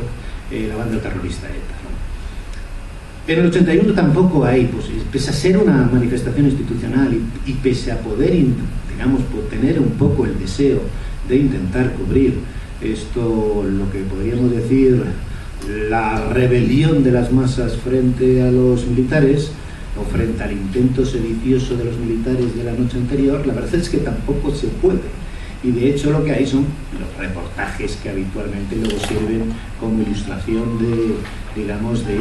la banda terrorista ETA. En el 81 tampoco hay, pues, pese a ser una manifestación institucional y pese a poder, digamos, tener un poco el deseo de intentar cubrir lo que podríamos decir la rebelión de las masas frente a los militares o frente al intento sedicioso de los militares de la noche anterior, la verdad es que tampoco se puede. Y de hecho lo que hay son los reportajes que habitualmente luego sirven como ilustración de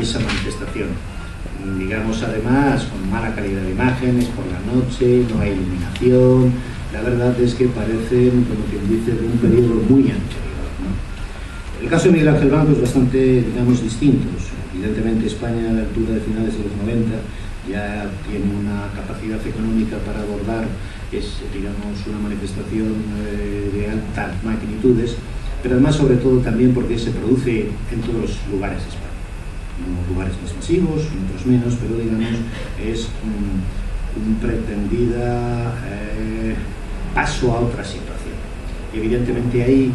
esa manifestación. Digamos, además, con mala calidad de imágenes, por la noche, no hay iluminación. La verdad es que parecen, como quien dice, de un periodo muy anterior, ¿no? El caso de Miguel Ángel Blanco es bastante, digamos, distinto. Evidentemente España, a la altura de finales de los 90, ya tiene una capacidad económica para abordar, digamos, una manifestación de altas magnitudes, pero además, sobre todo, también porque se produce en todos los lugares de España. En unos lugares más masivos, en otros menos, pero digamos, es un pretendida paso a otra situación. Evidentemente ahí,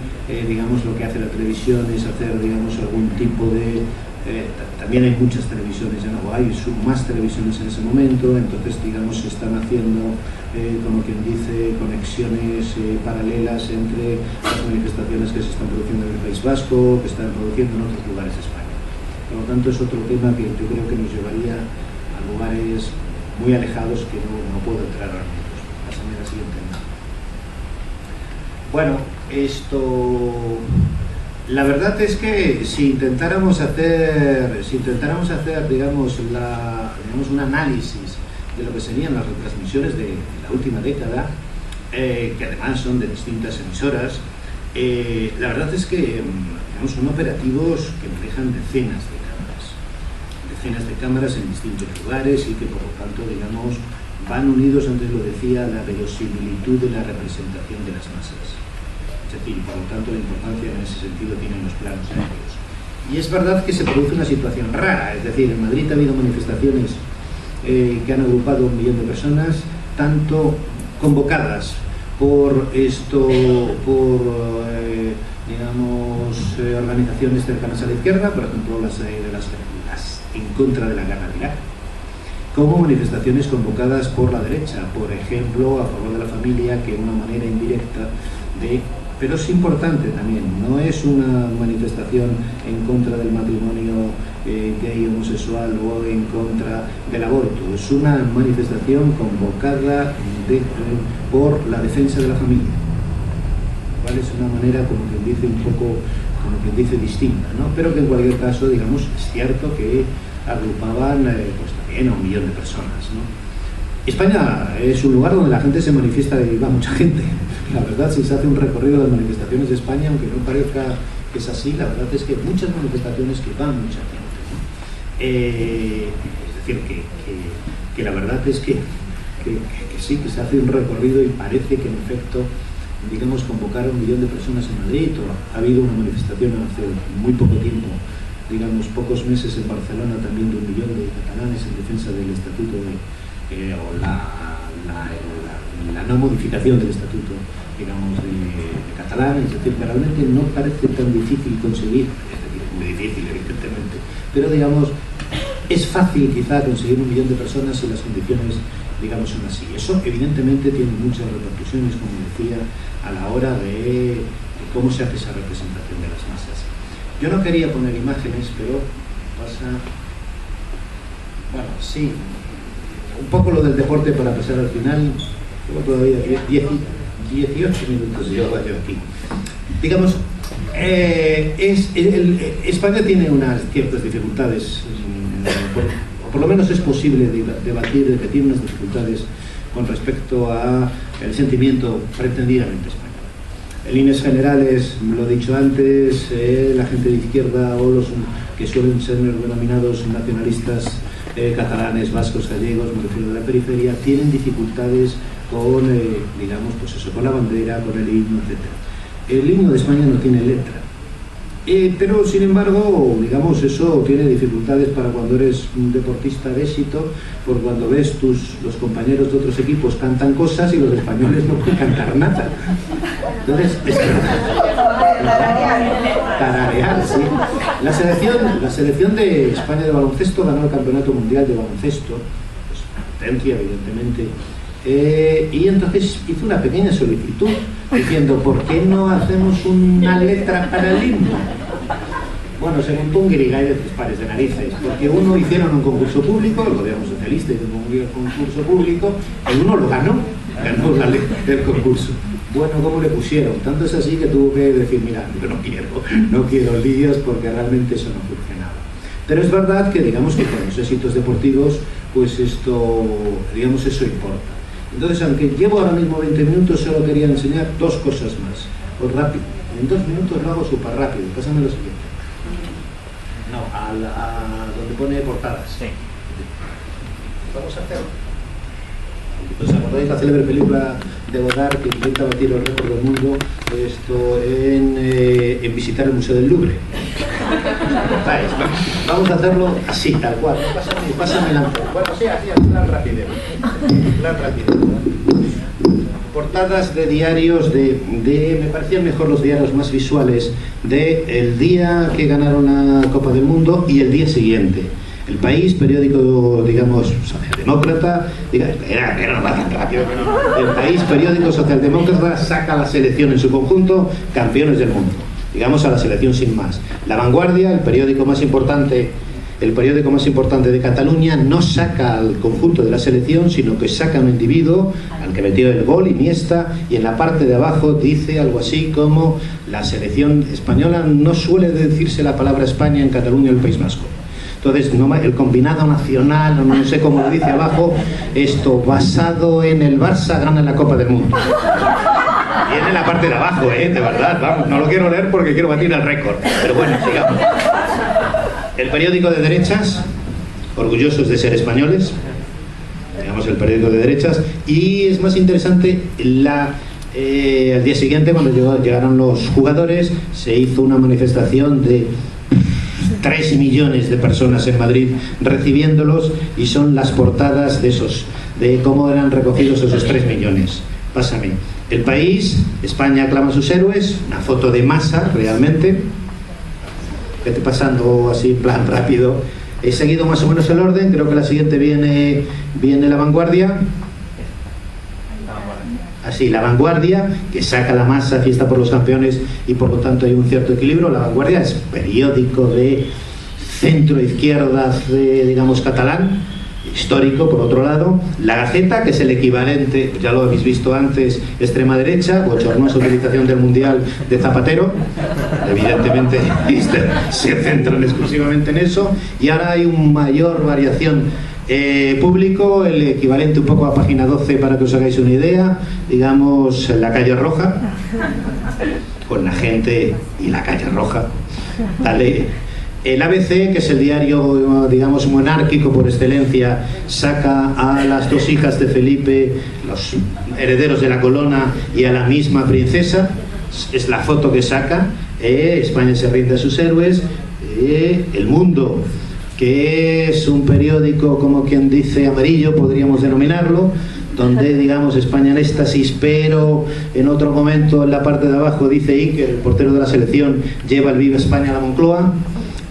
digamos, lo que hace la televisión es hacer, digamos, algún tipo de... también hay muchas televisiones, ya no hay más televisiones en ese momento, entonces, digamos, se están haciendo, como quien dice, conexiones paralelas entre las manifestaciones que se están produciendo en el País Vasco, que están produciendo en otros lugares de España. Por lo tanto, es otro tema que yo creo que nos llevaría a lugares muy alejados que no puedo entrar ahora mismo. Pásame la siguiente. Bueno, la verdad es que si intentáramos hacer, digamos, un análisis de lo que serían las retransmisiones de la última década, que además son de distintas emisoras, la verdad es que, digamos, son operativos que manejan decenas de cámaras en distintos lugares y que, por lo tanto, digamos, van unidos, antes lo decía, a la verosimilitud de la representación de las masas. Es decir, por lo tanto, la importancia en ese sentido tienen los planos aéreos. Y es verdad que se produce una situación rara, es decir, en Madrid ha habido manifestaciones que han agrupado 1 millón de personas, tanto convocadas por organizaciones cercanas a la izquierda, por ejemplo, las en contra de la guerra de Irak, como manifestaciones convocadas por la derecha, por ejemplo, a favor de la familia, que es una manera indirecta pero es importante también, no es una manifestación en contra del matrimonio gay homosexual o en contra del aborto, es una manifestación convocada por la defensa de la familia, ¿vale? Es una manera, como quien dice, un poco, como quien dice, distinta, ¿no? Pero que en cualquier caso, digamos, es cierto que agrupaban pues también a 1 millón de personas, ¿no? España es un lugar donde la gente se manifiesta y va mucha gente. La verdad, si se hace un recorrido de las manifestaciones de España, aunque no parezca que es así, la verdad es que hay muchas manifestaciones que van mucha gente, ¿no? Es decir, que la verdad es que sí, que se hace un recorrido y parece que en efecto, digamos, convocar a 1 millón de personas en Madrid, o ha habido una manifestación hace muy poco tiempo, digamos, pocos meses en Barcelona también de 1 millón de catalanes en defensa del estatuto o la no modificación del estatuto, digamos, de catalán, es decir, que realmente no parece tan difícil conseguir, es decir, muy difícil, evidentemente, pero digamos, es fácil quizá conseguir 1 millón de personas si las condiciones, digamos, son así. Eso evidentemente tiene muchas repercusiones, como decía, a la hora de cómo se hace esa representación de las masas. Yo no quería poner imágenes, pero pasa... Bueno, sí, un poco lo del deporte para pasar al final. Tengo todavía 18 minutos llevo yo aquí. Digamos, España tiene unas ciertas dificultades, o por lo menos es posible debatir de que tiene unas dificultades con respecto a el sentimiento pretendidamente español. En líneas generales, lo he dicho antes, la gente de izquierda o los que suelen ser denominados nacionalistas catalanes, vascos, gallegos, me refiero a la periferia, tienen dificultades con, digamos, pues eso, con la bandera, con el himno, etc. El himno de España no tiene letra, pero sin embargo, digamos, eso tiene dificultades para cuando eres un deportista de éxito, por cuando ves los compañeros de otros equipos cantan cosas y los españoles no pueden cantar nada. Entonces, tararear, sí. La selección de España de baloncesto ganó el Campeonato Mundial de Baloncesto, pues, potencia, evidentemente. Y entonces hizo una pequeña solicitud diciendo, ¿por qué no hacemos una letra para el himno? Bueno, se montó un guirigay de 3 pares de narices, porque uno hicieron un concurso público, el gobierno socialista hizo un concurso público, y uno lo ganó la letra del concurso. Bueno, ¿cómo le pusieron? Tanto es así que tuvo que decir, mira, yo no quiero líos porque realmente eso no funcionaba. Pero es verdad que, digamos, que con los éxitos deportivos, pues esto, digamos, eso importa. Entonces, aunque llevo ahora mismo 20 minutos, solo quería enseñar 2 cosas más. Pues rápido. En 2 minutos lo hago súper rápido. Pásame lo siguiente. No, a donde pone portadas. Sí. Vamos a hacerlo. ¿Os acordáis la célebre película de Godard que intenta batir el récord del mundo en visitar el Museo del Louvre? Vamos a hacerlo así, tal cual. Pásame la... Bueno, sí, así, plan rápido. Portadas de diarios me parecían mejor los diarios más visuales el día que ganaron la Copa del Mundo y el día siguiente. El País, periódico, digamos, socialdemócrata, era tan rápido, el País, periódico socialdemócrata, saca a la selección en su conjunto campeones del mundo, digamos, a la selección sin más. La Vanguardia, el periódico más importante de Cataluña, no saca al conjunto de la selección, sino que saca a un individuo al que metió el gol, Iniesta, y en la parte de abajo dice algo así como: la selección española, no suele decirse la palabra España en Cataluña o el País Vasco. Entonces, el combinado nacional, o no sé cómo lo dice abajo, esto basado en el Barça gana la Copa del Mundo. Viene en la parte de abajo, de verdad, vamos, no lo quiero leer porque quiero batir el récord. Pero bueno, sigamos. El periódico de derechas, orgullosos de ser españoles, digamos el periódico de derechas, y es más interesante al día siguiente, cuando llegaron los jugadores, se hizo una manifestación de 3 millones de personas en Madrid recibiéndolos, y son las portadas de cómo eran recogidos esos 3 millones. Pásame. El País, España aclama a sus héroes, una foto de masa realmente. Vete pasando así en plan rápido. He seguido más o menos el orden, creo que la siguiente viene La Vanguardia. Así, La Vanguardia, que saca la masa, fiesta por los campeones, y por lo tanto hay un cierto equilibrio. La Vanguardia es periódico de centro-izquierda, digamos, catalán, histórico, por otro lado. La Gaceta, que es el equivalente, ya lo habéis visto antes, extrema derecha, bochornosa utilización del Mundial de Zapatero, evidentemente se centran exclusivamente en eso, y ahora hay una mayor variación. Público, el equivalente un poco a página 12 para que os hagáis una idea, digamos, la Calle Roja, con la gente y la Calle Roja. Dale. El ABC, que es el diario, digamos, monárquico por excelencia, saca a las 2 hijas de Felipe, los herederos de la corona, y a la misma princesa. Es la foto que saca. España se rinde a sus héroes. El Mundo, que es un periódico, como quien dice, amarillo, podríamos denominarlo, donde, digamos, España en éxtasis, pero en otro momento en la parte de abajo dice Iker, el portero de la selección, lleva el Viva España a la Moncloa.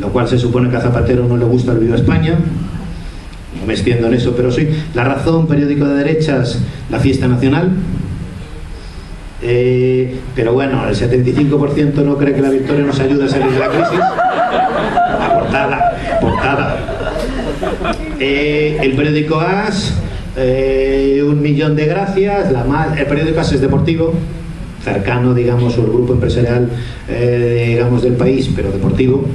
lo cual se supone que a Zapatero no le gusta el Viva España. No me extiendo en eso, pero sí. La Razón, periódico de derechas, la fiesta nacional. Pero bueno, el 75% no cree que la victoria nos ayude a salir de la crisis. La portada. El periódico AS, 1 millón de gracias. El periódico AS es deportivo, cercano, digamos, al grupo empresarial, digamos, del país, pero deportivo.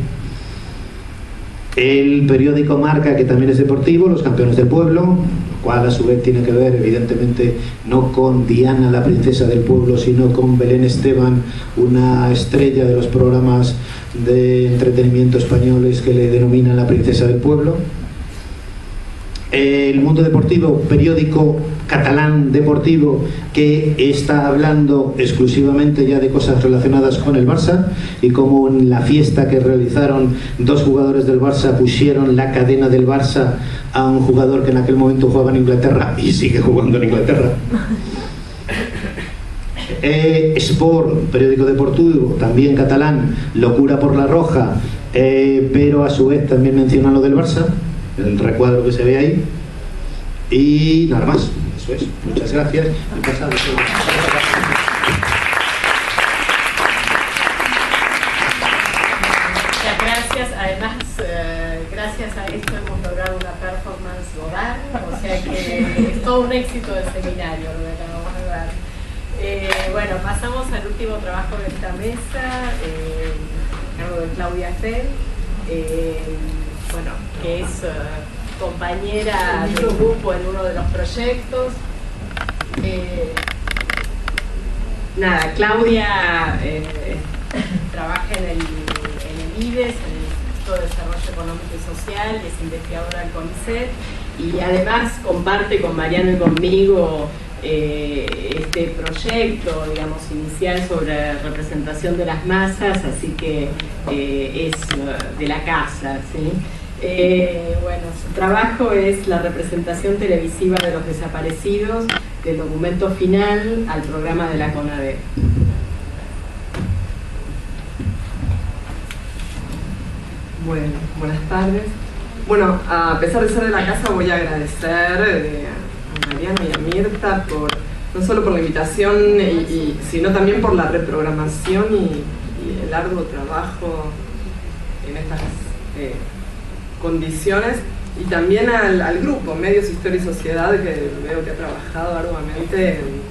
El periódico Marca, que también es deportivo, Los Campeones del Pueblo, lo cual a su vez tiene que ver, evidentemente, no con Diana, la princesa del pueblo, sino con Belén Esteban, una estrella de los programas de entretenimiento españoles que le denominan la princesa del pueblo. El Mundo Deportivo, periódico catalán deportivo que está hablando exclusivamente ya de cosas relacionadas con el Barça, y como en la fiesta que realizaron 2 jugadores del Barça pusieron la cadena del Barça a un jugador que en aquel momento jugaba en Inglaterra y sigue jugando en Inglaterra. Sport, periódico deportivo, también catalán, Locura por la Roja, pero a su vez también menciona lo del Barça, el recuadro que se ve ahí. Y nada más, eso es. Muchas gracias. Muchas gracias. Además, gracias a esto hemos logrado una performance global, o sea que es todo un éxito del seminario lo que acabamos de dar. Bueno, pasamos al último trabajo de esta mesa, a cargo de Claudia Fell, bueno, que es compañera del grupo en uno de los proyectos. Claudia trabaja en el IDES, en el Instituto de Desarrollo Económico y Social, es investigadora del CONICET, y además comparte con Mariano y conmigo este proyecto, digamos, inicial sobre representación de las masas, así que es de la casa, ¿sí? Bueno, su trabajo es la representación televisiva de los desaparecidos, del documento final al programa de la CONADEP. Bueno, buenas tardes. Bueno, a pesar de ser de la casa, voy a agradecer a Mariano y a Mirta no solo por la invitación, sino también por la reprogramación y el arduo trabajo en estas condiciones, y también al grupo Medios, Historia y Sociedad, que veo que ha trabajado arduamente en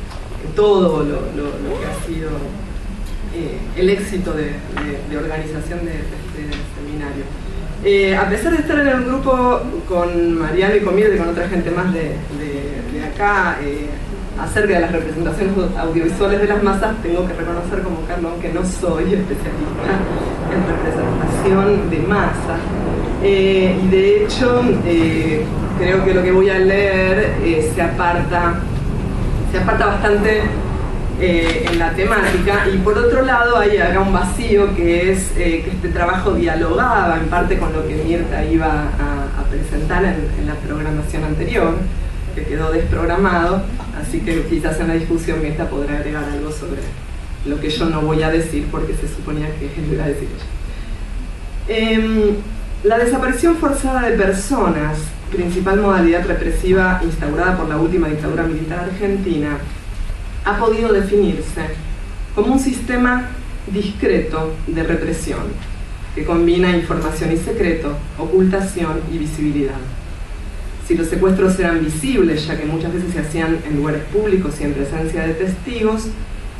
todo lo que ha sido el éxito de organización de este seminario. A pesar de estar en el grupo con Mariano y con Mirta y con otra gente más de acá, acerca de las representaciones audiovisuales de las masas, tengo que reconocer como Carlón que no soy especialista en representación de masas. Y de hecho, creo que lo que voy a leer se aparta bastante en la temática, y por otro lado hay acá un vacío, que es que este trabajo dialogaba en parte con lo que Mirta iba a presentar en la programación anterior, que quedó desprogramado, así que quizás en la discusión Mirta podrá agregar algo sobre lo que yo no voy a decir, porque se suponía que lo iba a decir ella. La desaparición forzada de personas, principal modalidad represiva instaurada por la última dictadura militar argentina, ha podido definirse como un sistema discreto de represión que combina información y secreto, ocultación y visibilidad. Si los secuestros eran visibles, ya que muchas veces se hacían en lugares públicos y en presencia de testigos,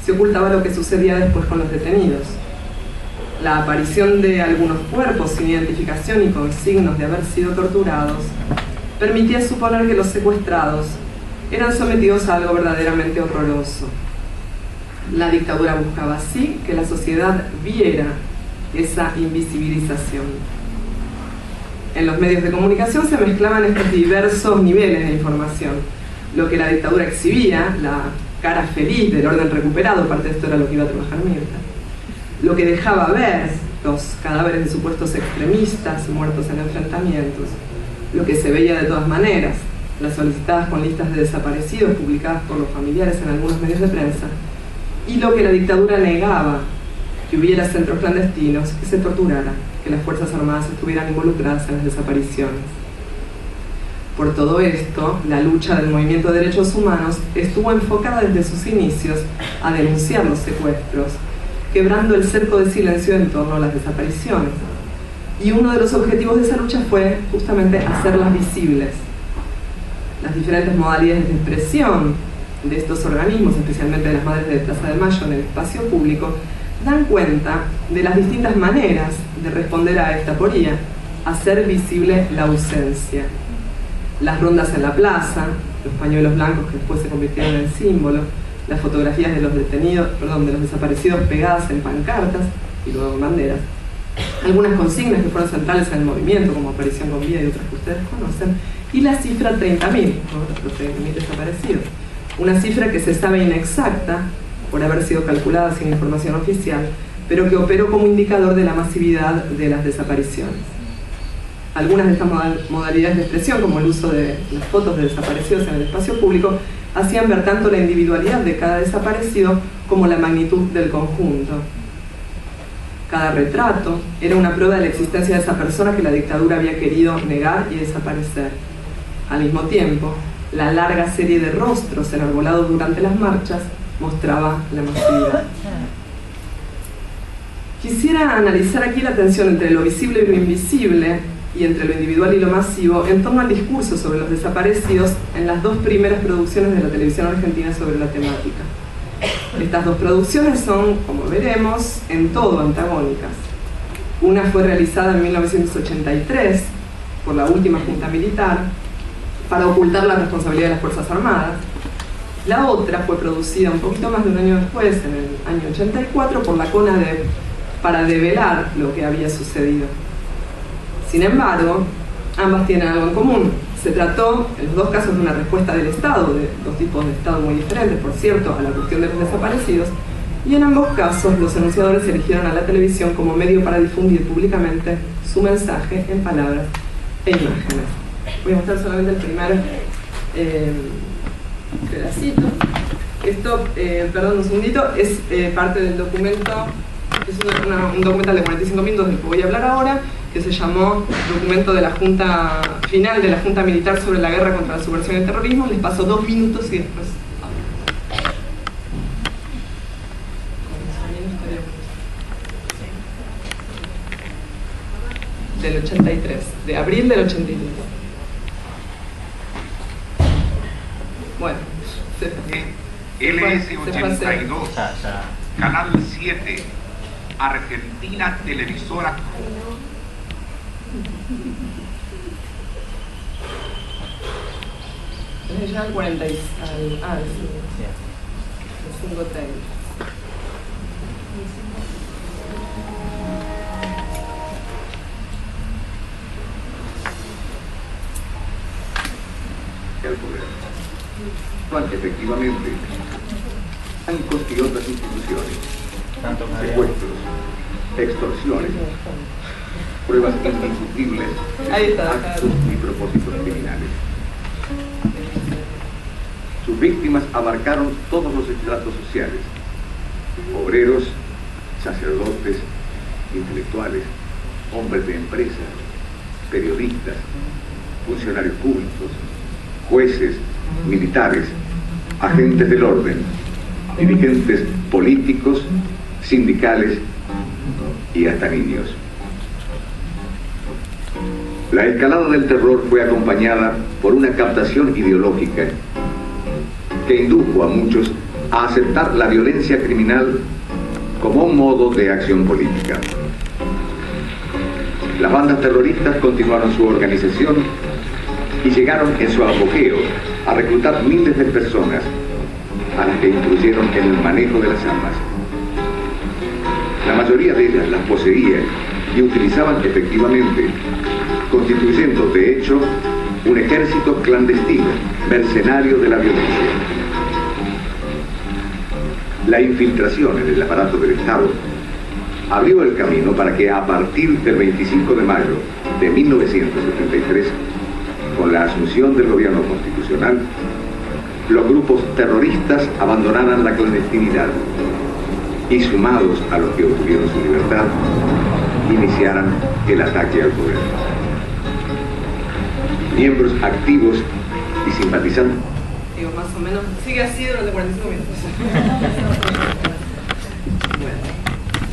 se ocultaba lo que sucedía después con los detenidos. La aparición de algunos cuerpos sin identificación y con signos de haber sido torturados permitía suponer que los secuestrados eran sometidos a algo verdaderamente horroroso. La dictadura buscaba así que la sociedad viera esa invisibilización. En los medios de comunicación se mezclaban estos diversos niveles de información. Lo que la dictadura exhibía, la cara feliz del orden recuperado, parte de esto era lo que iba a trabajar Mirta. Lo que dejaba ver, los cadáveres de supuestos extremistas muertos en enfrentamientos. Lo que se veía de todas maneras, las solicitadas con listas de desaparecidos publicadas por los familiares en algunos medios de prensa. Y lo que la dictadura negaba, que hubiera centros clandestinos, que se torturara, que las Fuerzas Armadas estuvieran involucradas en las desapariciones. Por todo esto, la lucha del movimiento de derechos humanos estuvo enfocada desde sus inicios a denunciar los secuestros, quebrando el cerco de silencio en torno a las desapariciones. Y uno de los objetivos de esa lucha fue justamente hacerlas visibles. Las diferentes modalidades de expresión de estos organismos, especialmente de las Madres de Plaza de Mayo en el espacio público, dan cuenta de las distintas maneras de responder a esta aporía, hacer visible la ausencia. Las rondas en la plaza, los pañuelos blancos que después se convirtieron en símbolo, las fotografías de los de los desaparecidos pegadas en pancartas y luego en banderas, algunas consignas que fueron centrales en el movimiento, como Aparición con Vida y otras que ustedes conocen, y la cifra 30.000, los 30.000 desaparecidos. Una cifra que se sabe inexacta por haber sido calculada sin información oficial, pero que operó como indicador de la masividad de las desapariciones. Algunas de estas modalidades de expresión, como el uso de las fotos de desaparecidos en el espacio público, hacían ver tanto la individualidad de cada desaparecido como la magnitud del conjunto. Cada retrato era una prueba de la existencia de esa persona que la dictadura había querido negar y desaparecer. Al mismo tiempo, la larga serie de rostros enarbolados durante las marchas mostraba la masividad. Quisiera analizar aquí la tensión entre lo visible y lo invisible, y entre lo individual y lo masivo, en torno al discurso sobre los desaparecidos en las dos primeras producciones de la televisión argentina sobre la temática. Estas dos producciones son, como veremos, en todo antagónicas. Una fue realizada en 1983 por la última Junta Militar para ocultar la responsabilidad de las Fuerzas Armadas. La otra fue producida un poquito más de un año después, en el año 84, por la CONADEP para develar lo que había sucedido. Sin embargo, ambas tienen algo en común. Se trató, en los dos casos, de una respuesta del Estado, de dos tipos de Estado muy diferentes, por cierto, a la cuestión de los desaparecidos, y en ambos casos los enunciadores eligieron a la televisión como medio para difundir públicamente su mensaje en palabras e imágenes. Voy a mostrar solamente el primer pedacito. Esto, perdón un segundito, es parte del documento, es un documental de 45 minutos del que voy a hablar ahora, que se llamó Documento de la Junta Final de la Junta Militar sobre la Guerra contra la Subversión y el Terrorismo. Les paso 2 minutos y después del 83, de abril del 83. Bueno, LS82, Canal 7, Argentina Televisora. Ya al 40 sí. 5:30. El poder. Efectivamente, bancos y otras instituciones, secuestros, extorsiones, pruebas indiscutibles de actos y propósitos criminales. Sus víctimas abarcaron todos los estratos sociales: obreros, sacerdotes, intelectuales, hombres de empresa, periodistas, funcionarios públicos, jueces, militares, agentes del orden, dirigentes políticos, sindicales y hasta niños. La escalada del terror fue acompañada por una captación ideológica que indujo a muchos a aceptar la violencia criminal como un modo de acción política. Las bandas terroristas continuaron su organización y llegaron en su apogeo a reclutar miles de personas, a las que instruyeron en el manejo de las armas. La mayoría de ellas las poseían y utilizaban efectivamente, constituyendo de hecho un ejército clandestino, mercenario de la violencia. La infiltración en el aparato del Estado abrió el camino para que a partir del 25 de mayo de 1973, con la asunción del gobierno constitucional, los grupos terroristas abandonaran la clandestinidad y sumados a los que obtuvieron su libertad, iniciaran el ataque al poder. Miembros activos y simpatizantes. Digo, más o menos, sigue así durante 45 minutos. Bueno.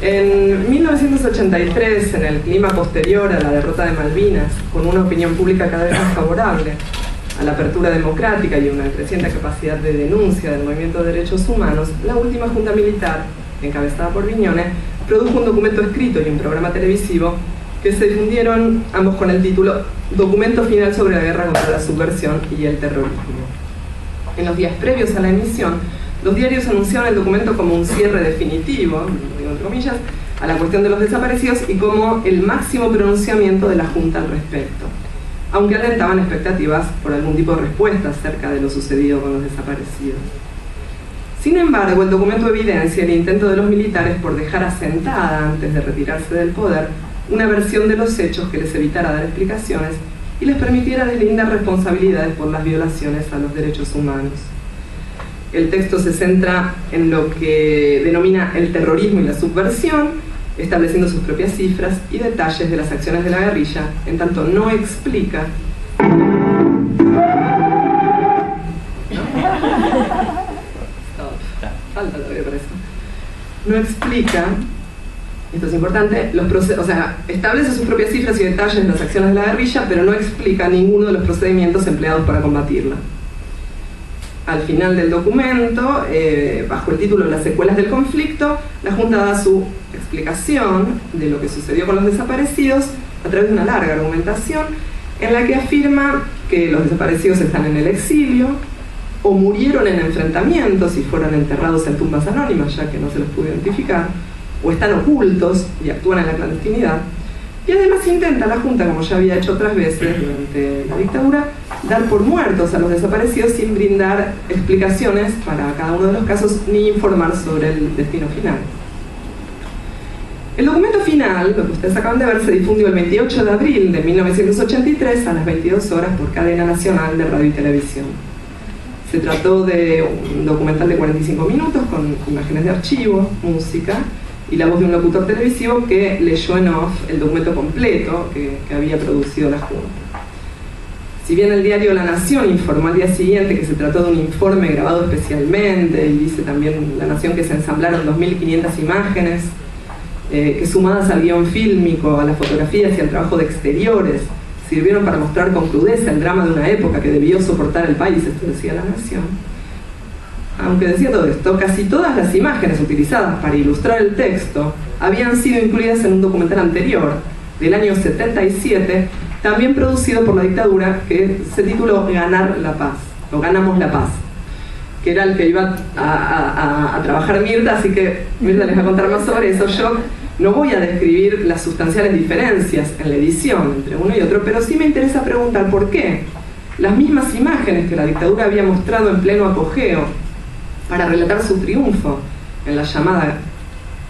En 1983, en el clima posterior a la derrota de Malvinas, con una opinión pública cada vez más favorable a la apertura democrática y una creciente capacidad de denuncia del movimiento de derechos humanos, la última junta militar, encabezada por Viñones, produjo un documento escrito y un programa televisivo que se difundieron ambos con el título Documento Final sobre la Guerra contra la Subversión y el Terrorismo. En los días previos a la emisión, los diarios anunciaron el documento como un cierre definitivo, digo entre comillas, a la cuestión de los desaparecidos y como el máximo pronunciamiento de la Junta al respecto, aunque alentaban expectativas por algún tipo de respuesta acerca de lo sucedido con los desaparecidos. Sin embargo, el documento evidencia el intento de los militares por dejar asentada, antes de retirarse del poder, una versión de los hechos que les evitara dar explicaciones y les permitiera deslindar responsabilidades por las violaciones a los derechos humanos. El texto se centra en lo que denomina el terrorismo y la subversión, estableciendo sus propias cifras y detalles de las acciones de la guerrilla, en tanto no explica falta todavía para eso. No explica, esto es importante, los o sea, establece sus propias cifras y detalles de las acciones de la guerrilla, pero no explica ninguno de los procedimientos empleados para combatirla. Al final del documento, bajo el título Las secuelas del conflicto, la Junta da su explicación de lo que sucedió con los desaparecidos a través de una larga argumentación en la que afirma que los desaparecidos están en el exilio o murieron en enfrentamientos y fueron enterrados en tumbas anónimas, ya que no se los pudo identificar, o están ocultos y actúan en la clandestinidad. Y además intenta la Junta, como ya había hecho otras veces durante la dictadura, dar por muertos a los desaparecidos sin brindar explicaciones para cada uno de los casos ni informar sobre el destino final. El documento final, lo que ustedes acaban de ver, se difundió el 28 de abril de 1983 a las 22 horas por Cadena Nacional de Radio y Televisión. Se trató de un documental de 45 minutos con imágenes de archivo, música y la voz de un locutor televisivo que leyó en off el documento completo que había producido la Junta. Si bien el diario La Nación informó al día siguiente que se trató de un informe grabado especialmente, y dice también La Nación que se ensamblaron 2.500 imágenes, que sumadas al guión fílmico, a las fotografías y al trabajo de exteriores, sirvieron para mostrar con crudeza el drama de una época que debió soportar el país, esto decía La Nación. Aunque decía todo esto, casi todas las imágenes utilizadas para ilustrar el texto habían sido incluidas en un documental anterior, del año 77, también producido por la dictadura, que se tituló Ganar la Paz, o Ganamos la Paz, que era el que iba a trabajar Mirta, así que Mirta les va a contar más sobre eso. Yo no voy a describir las sustanciales diferencias en la edición entre uno y otro, pero sí me interesa preguntar por qué las mismas imágenes que la dictadura había mostrado en pleno apogeo para relatar su triunfo en la llamada,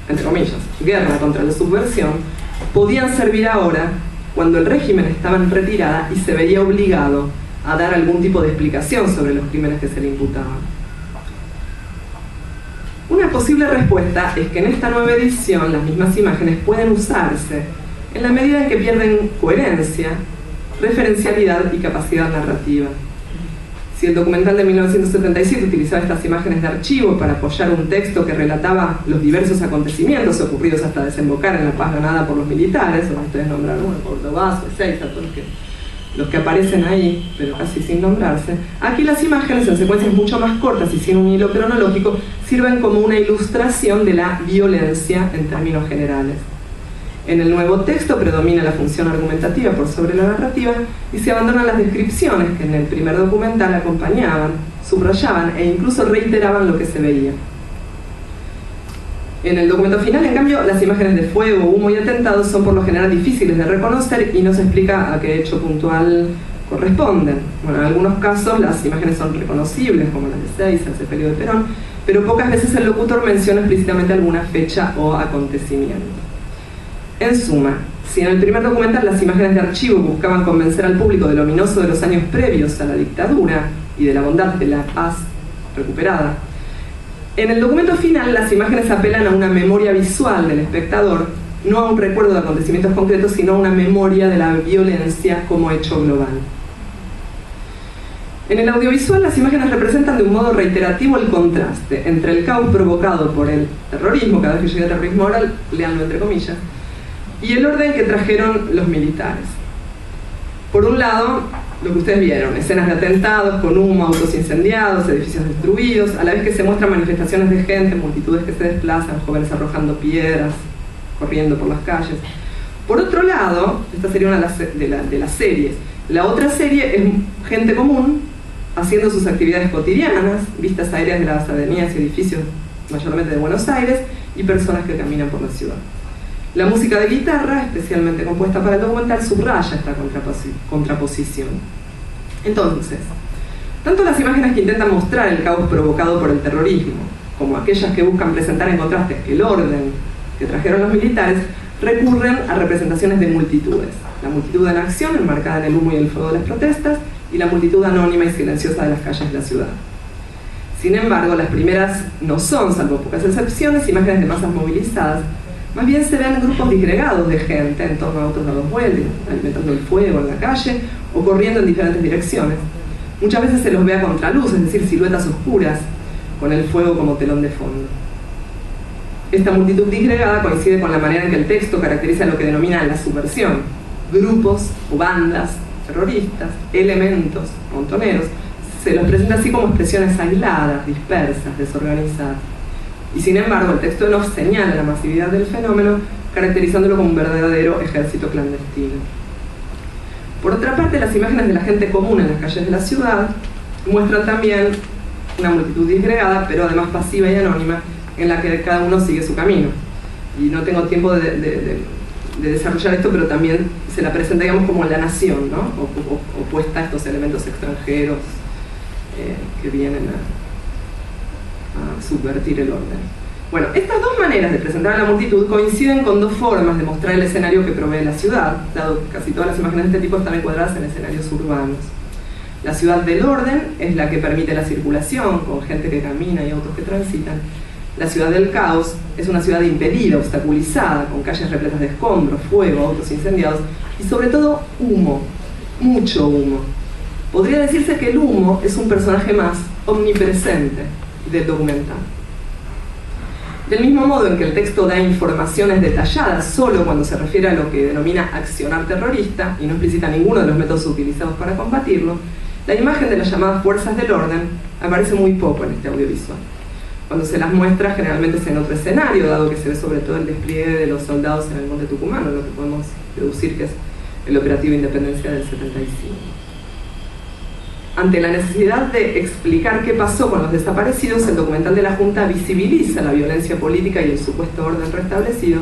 entre comillas, guerra contra la subversión, podían servir ahora cuando el régimen estaba en retirada y se veía obligado a dar algún tipo de explicación sobre los crímenes que se le imputaban. Una posible respuesta es que en esta nueva edición las mismas imágenes pueden usarse en la medida en que pierden coherencia, referencialidad y capacidad narrativa. Si el documental de 1977 utilizaba estas imágenes de archivo para apoyar un texto que relataba los diversos acontecimientos ocurridos hasta desembocar en la paz ganada por los militares, o ustedes nombraron, bueno, Córdoba, Ezeiza, todos los que aparecen ahí, pero casi sin nombrarse, aquí las imágenes en secuencias mucho más cortas y sin un hilo cronológico sirven como una ilustración de la violencia en términos generales. En el nuevo texto predomina la función argumentativa por sobre la narrativa y se abandonan las descripciones que en el primer documental acompañaban, subrayaban e incluso reiteraban lo que se veía. En el documento final, en cambio, las imágenes de fuego, humo y atentados son por lo general difíciles de reconocer y no se explica a qué hecho puntual corresponden. Bueno, en algunos casos las imágenes son reconocibles, como las de Ezeiza, el sepelio de Perón, pero pocas veces el locutor menciona explícitamente alguna fecha o acontecimiento. En suma, si en el primer documental las imágenes de archivo buscaban convencer al público de lo ominoso de los años previos a la dictadura y de la bondad de la paz recuperada, En el documento final, las imágenes apelan a una memoria visual del espectador, no a un recuerdo de acontecimientos concretos, sino a una memoria de la violencia como hecho global. En el audiovisual, las imágenes representan de un modo reiterativo el contraste entre el caos provocado por el terrorismo, cada vez que llega el terrorismo oral, leanlo entre comillas, y el orden que trajeron los militares. Por un lado, lo que ustedes vieron, escenas de atentados con humo, autos incendiados, edificios destruidos, a la vez que se muestran manifestaciones de gente, multitudes que se desplazan, jóvenes arrojando piedras, corriendo por las calles. Por otro lado, esta sería una de las series. La otra serie es gente común haciendo sus actividades cotidianas, vistas aéreas de las avenidas y edificios mayormente de Buenos Aires, y personas que caminan por la ciudad. La música de guitarra, especialmente compuesta para el documental, subraya esta contraposición. Entonces, tanto las imágenes que intentan mostrar el caos provocado por el terrorismo, como aquellas que buscan presentar en contraste el orden que trajeron los militares, recurren a representaciones de multitudes. La multitud en acción, enmarcada en el humo y el fuego de las protestas, y la multitud anónima y silenciosa de las calles de la ciudad. Sin embargo, las primeras no son, salvo pocas excepciones, imágenes de masas movilizadas. Más bien se ven grupos disgregados de gente en torno a autos dados vueltas, alimentando el fuego en la calle o corriendo en diferentes direcciones. Muchas veces se los ve a contraluz, es decir, siluetas oscuras, con el fuego como telón de fondo. Esta multitud disgregada coincide con la manera en que el texto caracteriza lo que denomina la subversión: grupos o bandas terroristas, elementos montoneros. Se los presenta así como expresiones aisladas, dispersas, desorganizadas. Y sin embargo, el texto nos señala la masividad del fenómeno, caracterizándolo como un verdadero ejército clandestino. Por otra parte, las imágenes de la gente común en las calles de la ciudad muestran también una multitud disgregada, pero además pasiva y anónima, en la que cada uno sigue su camino. Y no tengo tiempo de desarrollar esto, pero también se la presenta, digamos, como la nación, ¿no? Opuesta a estos elementos extranjeros que vienen a subvertir el orden. Bueno, estas dos maneras de presentar a la multitud coinciden con dos formas de mostrar el escenario que provee la ciudad, dado que casi todas las imágenes de este tipo están encuadradas en escenarios urbanos. La ciudad del orden es la que permite la circulación, con gente que camina y autos que transitan. La ciudad del caos es una ciudad impedida, obstaculizada, con calles repletas de escombros, fuego, autos incendiados y sobre todo humo, mucho humo. Podría decirse que el humo es un personaje más omnipresente del documental. Del mismo modo en que el texto da informaciones detalladas solo cuando se refiere a lo que denomina accionar terrorista y no explicita ninguno de los métodos utilizados para combatirlo, la imagen de las llamadas fuerzas del orden aparece muy poco en este audiovisual. Cuando se las muestra, generalmente es en otro escenario, dado que se ve sobre todo el despliegue de los soldados en el monte Tucumano, lo que podemos deducir que es el operativo Independencia del 75. Ante la necesidad de explicar qué pasó con los desaparecidos, el documental de la Junta visibiliza la violencia política y el supuesto orden restablecido,